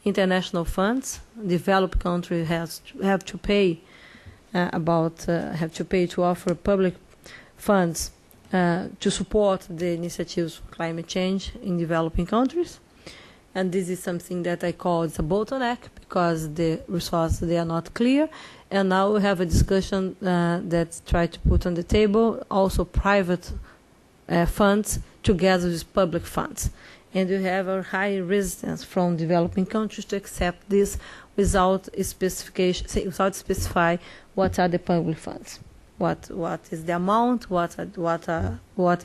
international funds. Developed countries have to pay to offer public funds to support the initiatives for climate change in developing countries. And this is something that I call it's a bottleneck because the resources they are not clear. And now we have a discussion that try to put on the table also private funds together with public funds. And we have a high resistance from developing countries to accept this without specify what are the public funds, what is the amount, what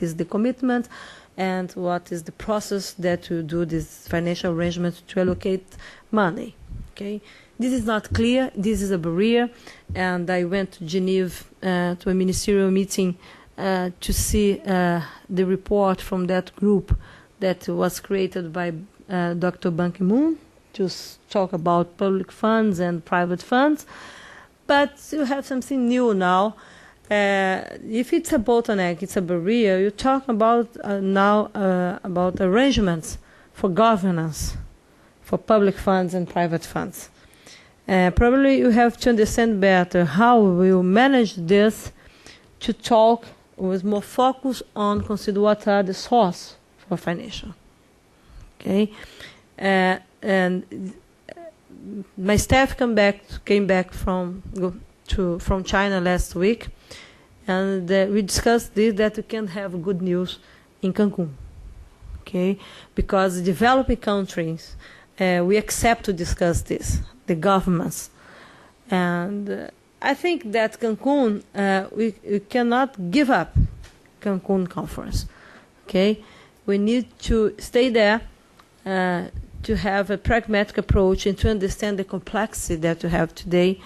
is the commitment, and what is the process that you do this financial arrangement to allocate money. Okay, this is not clear. This is a barrier, and I went to Geneva to a ministerial meeting to see the report from that group that was created by Dr. Ban Ki-moon to talk about public funds and private funds. But you have something new now. If it's a bottleneck, it's a barrier, you talk about now about arrangements for governance for public funds and private funds. Probably you have to understand better how we will manage this to talk with more focus on consider what are the source for financial. Okay, and my staff came back from China last week, and we discussed this that we can have good news in Cancun. Okay, because developing countries we accept to discuss this, the governments, and I think that Cancun, we cannot give up Cancun conference. Okay, we need to stay there to have a pragmatic approach and to understand the complexity that we have today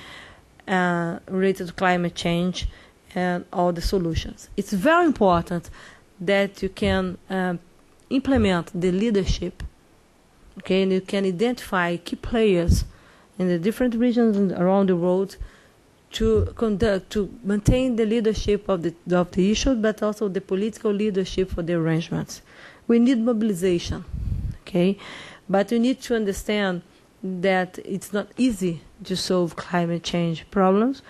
related to climate change and all the solutions. It's very important that you can implement the leadership. Okay, and you can identify key players in the different regions around the world to maintain the leadership of the issue, but also the political leadership for the arrangements. We need mobilization, okay? But you need to understand that it's not easy to solve climate change problems.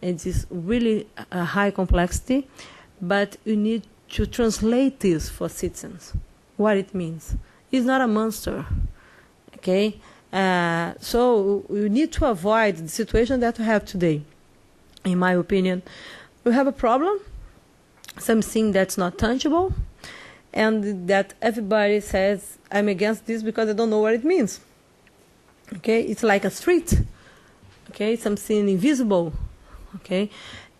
It is really a high complexity, but you need to translate this for citizens, what it means. It's not a monster, okay? So we need to avoid the situation that we have today. In my opinion, we have a problem, something that's not tangible, and that everybody says, I'm against this because I don't know what it means. Okay, it's like a street, okay, something invisible, okay,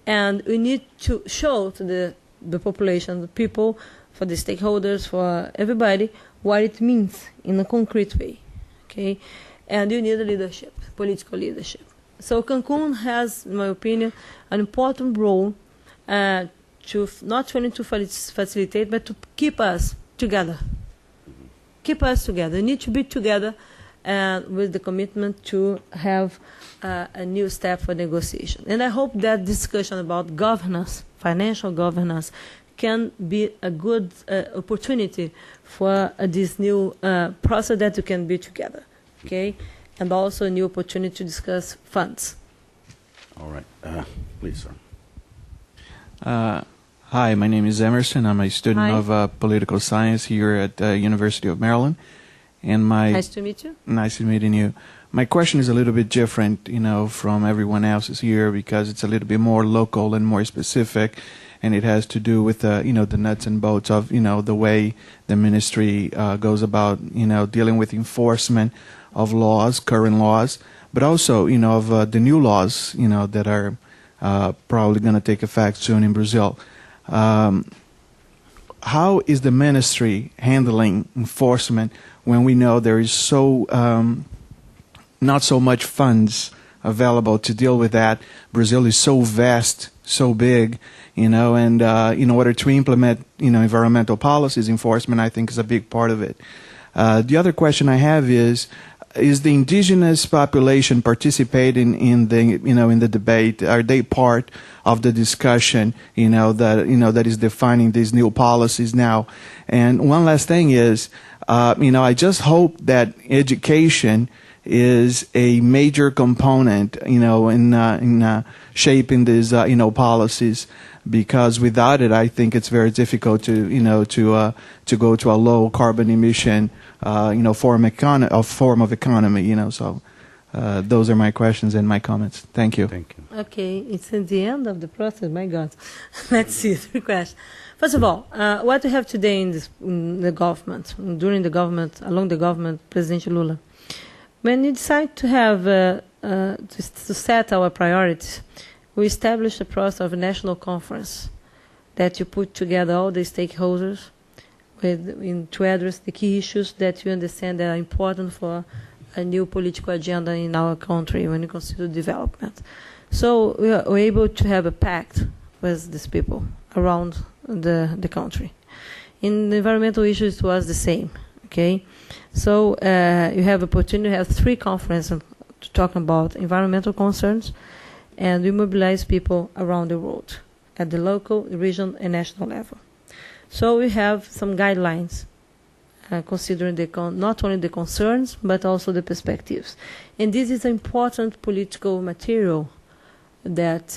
and we need to show to the population, the people, for the stakeholders, for everybody, what it means in a concrete way, okay, and you need a leadership, political leadership. So Cancun has, in my opinion, an important role to not only to facilitate, but to keep us together. Keep us together. We need to be together with the commitment to have a new step for negotiation. And I hope that discussion about governance, financial governance, can be a good opportunity for this new process that we can be together, okay? And also a new opportunity to discuss funds. All right. Please, sir. Hi, my name is Emerson. I'm a student of political science here at the University of Maryland. And nice to meet you. Nice to meeting you. My question is a little bit different, from everyone else's here because it's a little bit more local and more specific, and it has to do with the nuts and bolts of the way the ministry goes about dealing with enforcement of laws, current laws, but also of the new laws that are probably going to take effect soon in Brazil. How is the ministry handling enforcement when we know there is not so much funds available to deal with that? Brazil is so vast, so big, and in order to implement environmental policies, enforcement I think is a big part of it. The other question I have is the indigenous population participating in the debate? Are they part of the discussion that is defining these new policies now? And one last thing is I just hope that education is a major component in shaping these policies, because without it I think it's very difficult to go to a low carbon emission form of economy. So those are my questions and my comments. Thank you. Thank you. Okay, it's at the end of the process. My God, let's see the question. First of all, what we have today in the government, along the government, President Lula, when you decide to have to set our priorities, we established a process of a national conference that you put together all the stakeholders to address the key issues that you understand that are important for a new political agenda in our country when it comes to development. So we are able to have a pact with these people around the country. In the environmental issues, it was the same. Okay, so you have opportunity to have 3 conferences to talk about environmental concerns, and we mobilize people around the world at the local, regional, and national level. So we have some guidelines considering not only the concerns but also the perspectives. And this is important political material that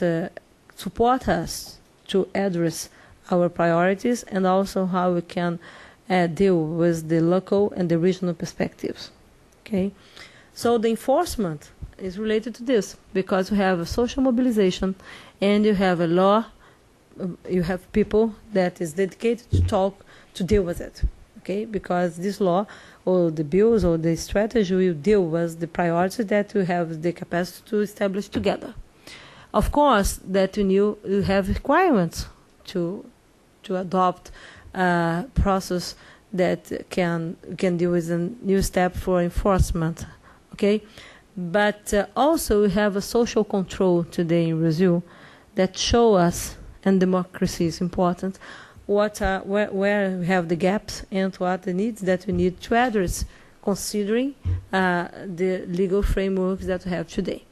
support us to address our priorities and also how we can deal with the local and the regional perspectives. Okay, so the enforcement is related to this because we have a social mobilization and you have a law, you have people that is dedicated to deal with it. Okay, because this law or the bills or the strategy will deal with the priorities that we have the capacity to establish together. Of course, that you have requirements to adopt a process that can deal with a new step for enforcement. Okay, but also we have a social control today in Brazil that show us, and democracy is important, where we have the gaps and what the needs that we need to address, considering the legal frameworks that we have today.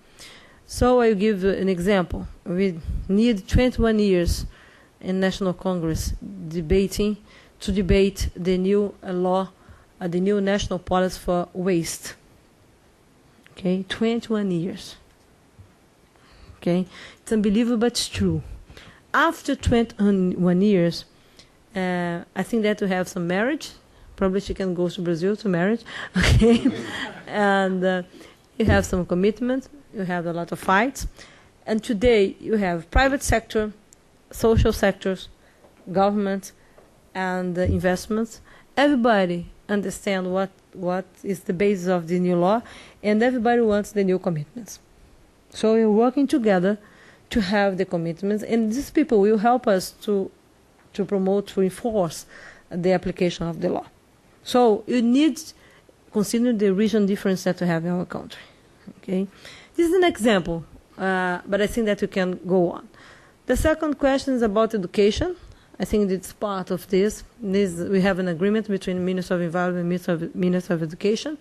So I'll give an example. We need 21 years in National Congress to debate the new law, the new national policy for waste. Okay, 21 years. Okay, it's unbelievable, but it's true. After 21 years, I think that we have some marriage. Probably she can go to Brazil to marriage, okay? And you have some commitment. You have a lot of fights. And today you have private sector, social sectors, government, and investments. Everybody understand what is the basis of the new law, and everybody wants the new commitments. So we're working together to have the commitments, and these people will help us to promote, to enforce the application of the law. So you need to consider the region difference that we have in our country. Okay, this is an example, but I think that we can go on. The second question is about education. I think it's part of this. We have an agreement between the Minister of Environment and Minister of Education,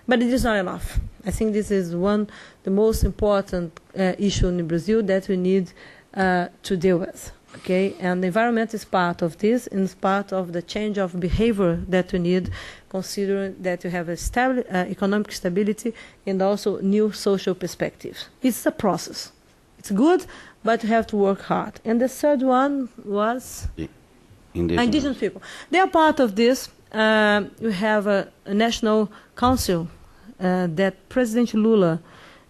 but it is not enough. I think this is the most important issue in Brazil that we need to deal with. Okay, and the environment is part of this, and it's part of the change of behavior that we need, considering that you have economic stability and also new social perspectives. It's a process. It's good, but you have to work hard. And the third one was indigenous people. They are part of this. We have a national council that President Lula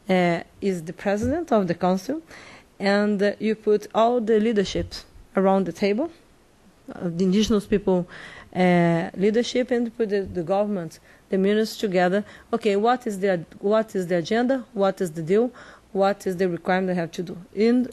is the president of the council. And you put all the leaderships around the table, the indigenous people leadership, and put the government, the ministers together. Okay, what is the agenda? What is the deal? What is the requirement they have to do? And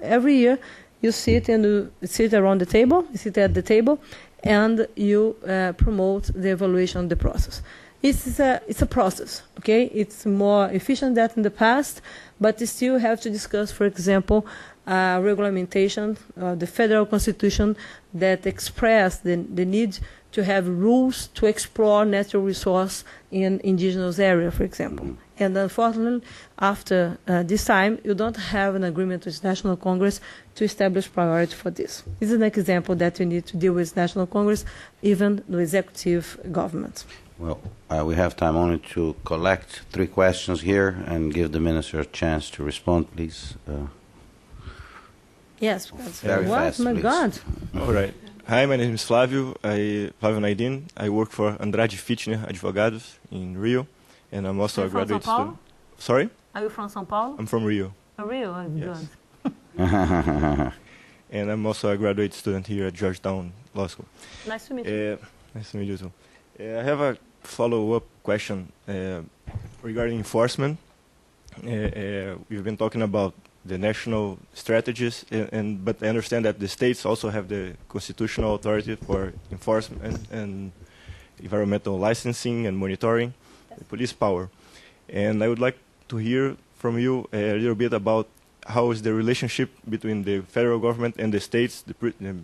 every year you sit around the table, you sit at the table, and you promote the evaluation of the process. It's a process, okay? It's more efficient than in the past, but you still have to discuss, for example, regulation, the federal constitution that express the need to have rules to explore natural resource in indigenous area, for example. And unfortunately, after this time, you don't have an agreement with National Congress to establish priority for this. This is an example that you need to deal with National Congress, even the executive government. Well, we have time only to collect 3 questions here and give the minister a chance to respond, please. Yes. Very fast, my please. God. All right. Hi, my name is Flávio. Flávio Naidin. I work for Andrade Fitner Advogados in Rio, and I'm also a graduate student. Sorry? Are you from São Paulo? I'm from Rio. Oh, Rio? Yes. And I'm also a graduate student here at Georgetown Law School. Nice to meet you. Nice to meet you too. I have a follow-up question regarding enforcement. We've been talking about the national strategies, but I understand that the states also have the constitutional authority for enforcement and environmental licensing and monitoring, the police power. And I would like to hear from you a little bit about how is the relationship between the federal government and the states,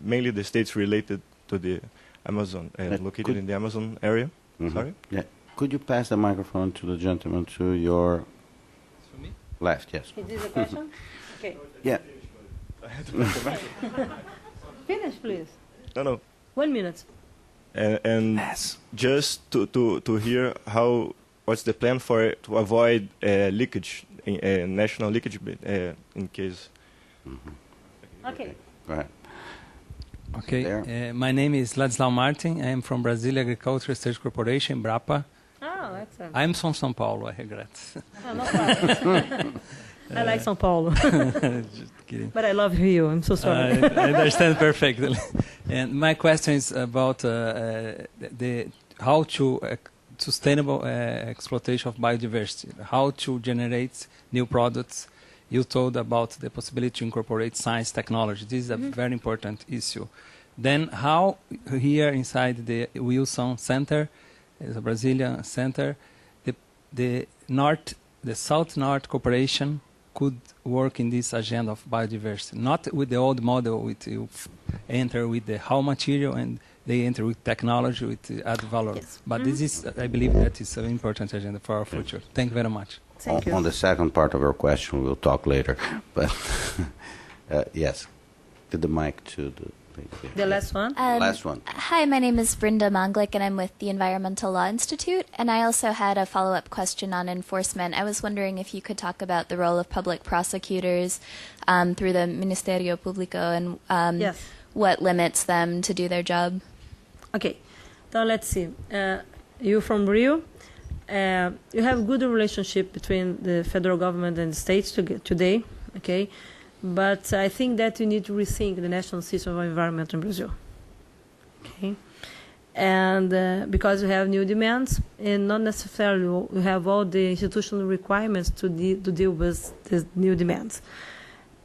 mainly the states related to the Amazon, located in the Amazon area. Mm-hmm. Sorry? Yeah. Could you pass the microphone to the gentleman to your left? Yes. Is this a question? Okay. Yeah. Finish, please. No. 1 minute. And just to hear what's the plan to avoid leakage, national leakage, in case. Mm-hmm. Okay. Go ahead. Okay, my name is Ladislau Martin. I am from Brazil Agricultural Research Corporation, BRAPA. Oh, excellent. I'm from São Paulo, I regret. Oh, no problem. I like São Paulo. Just kidding. But I love Rio. I'm so sorry. I understand perfectly. And my question is about how to sustainable exploitation of biodiversity, how to generate new products. You told about the possibility to incorporate science technology. This is a very important issue. Then how here inside the Wilson Center, the Brazilian Center, the South-North cooperation could work in this agenda of biodiversity, not with the old model, with you enter with the raw material and they enter with technology, with add value. Yes. But this is, I believe, that is an important agenda for our future. Thank you very much. On the second part of your question, we'll talk later. But yes, to the mic to the last one. Last one. Hi, my name is Brenda Manglik, and I'm with the Environmental Law Institute. And I also had a follow-up question on enforcement. I was wondering if you could talk about the role of public prosecutors through the Ministerio Público and yes. what limits them to do their job? Okay, now let's see. You from Rio. You have good relationship between the federal government and the states today, okay? But I think that you need to rethink the national system of environment in Brazil, okay? And because you have new demands, and not necessarily you have all the institutional requirements to deal with these new demands.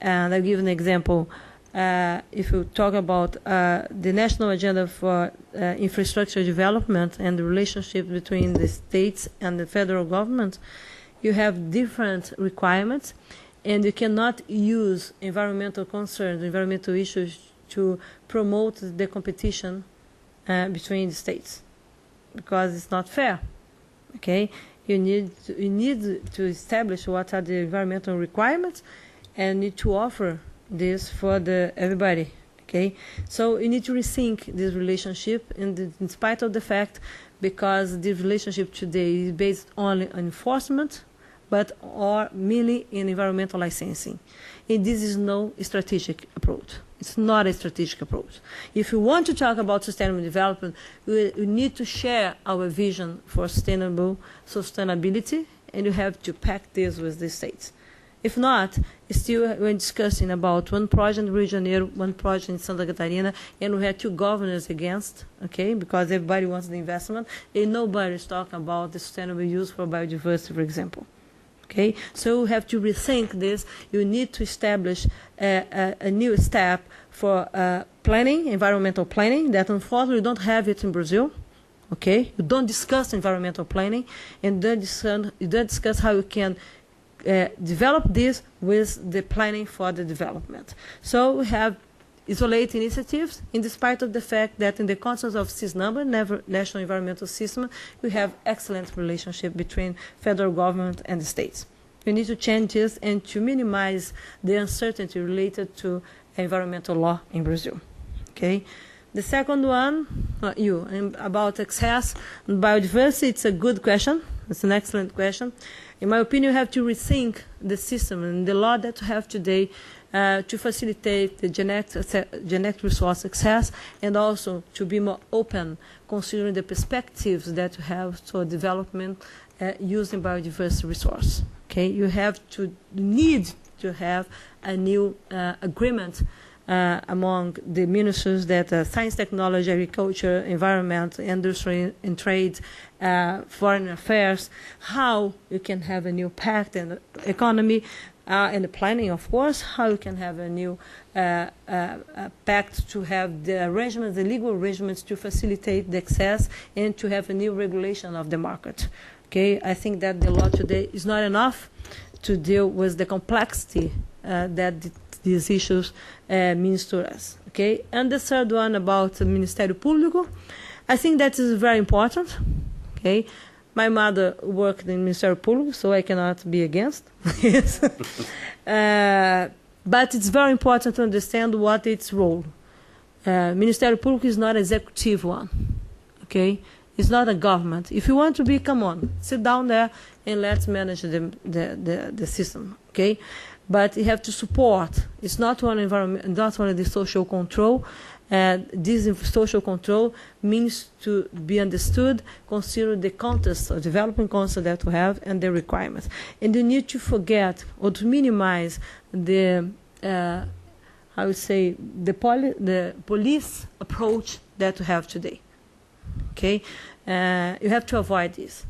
And I'll give an example. If you talk about the national agenda for infrastructure development and the relationship between the states and the federal government, you have different requirements, and you cannot use environmental concerns, environmental issues to promote the competition between the states, because it's not fair. Okay, you need to establish what are the environmental requirements, and need to offer this for everybody. Okay, so you need to rethink this relationship, in spite of the fact, because the relationship today is based only on enforcement, but or merely in environmental licensing. And this is no strategic approach. It's not a strategic approach. If you want to talk about sustainable development, we need to share our vision for sustainability, and you have to pact this with the states. If not, still we're discussing about one project in Rio de Janeiro, one project in Santa Catarina, and we have two governors against, okay, because everybody wants the investment, and nobody is talking about the sustainable use for biodiversity, for example. Okay, so we have to rethink this. You need to establish a new step for planning, environmental planning, that unfortunately we don't have it in Brazil. Okay, you don't discuss environmental planning, and you don't discuss how you can develop this with the planning for the development. So we have isolate initiatives, in despite of the fact that in the context of CISNUMBA, National Environmental System, we have excellent relationship between federal government and the states. We need to change this and to minimize the uncertainty related to environmental law in Brazil. Okay. The second one, about access and biodiversity, it's a good question. It's an excellent question. In my opinion, you have to rethink the system and the law that you have today to facilitate the genetic resource access, and also to be more open, considering the perspectives that you have for development using biodiversity resource. Okay, you need to have a new agreement among the ministers that science, technology, agriculture, environment, industry and trade, foreign affairs, how you can have a new pact and economy, and the planning, of course, how you can have a new pact to have the arrangements, the legal arrangements to facilitate the access and to have a new regulation of the market. Okay, I think that the law today is not enough to deal with the complexity that these issues means to us. Okay, and the third one about the Ministério Público, I think that is very important. Okay, my mother worked in Ministério Público, so I cannot be against this. But it's very important to understand what its role. Ministério Público is not an executive one. Okay, it's not a government. If you want to be, come on, sit down there and let's manage the system. Okay. But you have to support. It's not only environment, not only the social control. This social control means to be understood, consider the context of developing context that we have and the requirements. And you need to forget or to minimize the, I would say, the police approach that we have today. Okay, you have to avoid this.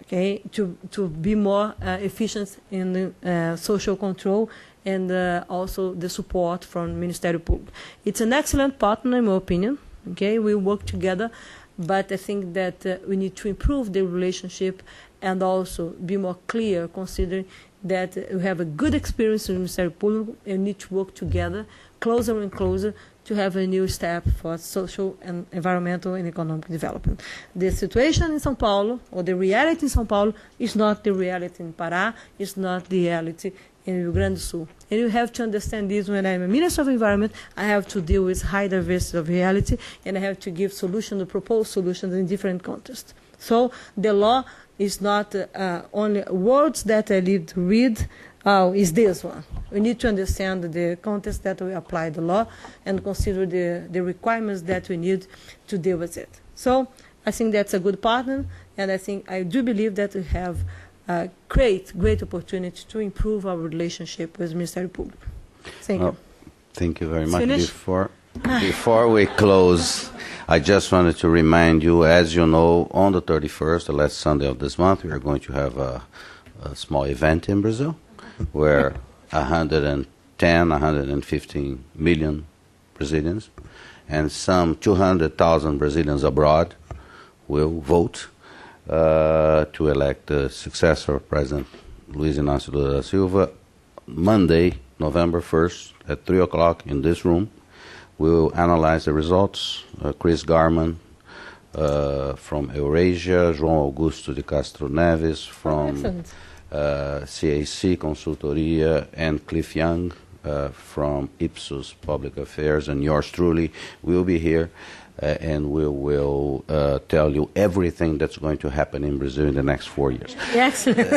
Okay, to be more efficient in social control and also the support from Ministério Público. It's an excellent partner, in my opinion. Okay, we work together, but I think that we need to improve the relationship and also be more clear, considering that we have a good experience in Ministério Público and need to work together, closer and closer, to have a new step for social and environmental and economic development. The situation in São Paulo, or the reality in São Paulo, is not the reality in Pará, is not the reality in Rio Grande do Sul. And you have to understand this. When I'm a Minister of Environment, I have to deal with high diversity of reality, and I have to give solutions, to propose solutions in different contexts. So the law is not only words that I need to read, is this one. We need to understand the context that we apply the law and consider the requirements that we need to deal with it. So I think that's a good partner, and I do believe that we have great opportunity to improve our relationship with Ministério Público. Thank you. Thank you very much. Finish? Before we close, I just wanted to remind you, as you know, on the 31st, the last Sunday of this month, we are going to have a small event in Brazil where 115 million Brazilians and some 200,000 Brazilians abroad will vote to elect the successor of President Luiz Inácio Lula da Silva. Monday, November 1st at 3 o'clock in this room. We will analyze the results. Chris Garman from Eurasia, João Augusto de Castro Neves from CAC Consultoria, and Cliff Young from Ipsos Public Affairs, and yours truly will be here. And we will tell you everything that's going to happen in Brazil in the next 4 years. Excellent.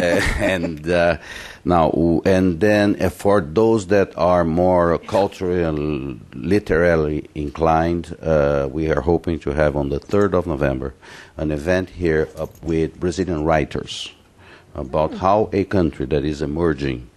And then for those that are more culturally and literally inclined, we are hoping to have on the 3rd of November an event here with Brazilian writers about how a country that is emerging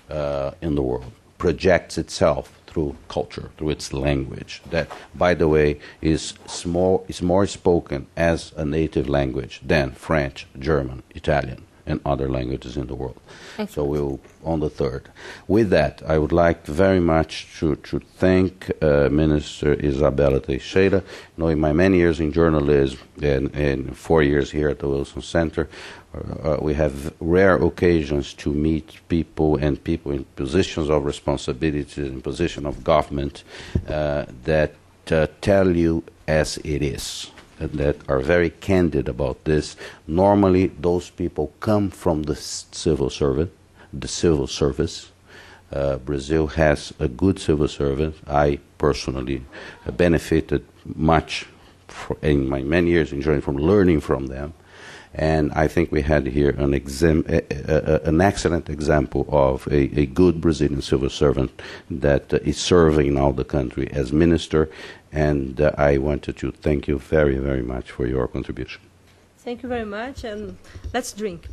in the world projects itself through culture, through its language, that, by the way, is more spoken as a native language than French, German, Italian, and other languages in the world. Excellent. So we'll, on the 3rd. With that, I would like very much to thank Minister Izabella Teixeira. In my many years in journalism and 4 years here at the Wilson Center, we have rare occasions to meet people and people in positions of responsibility, in position of government, that tell you as it is, that are very candid about this. Normally, those people come from the civil service. Brazil has a good civil service. I personally benefited much in my many years in journalism from learning from them. And I think we had here an excellent example of a good Brazilian civil servant that is serving now the country as minister. And I wanted to thank you very, very much for your contribution. Thank you very much, and let's drink.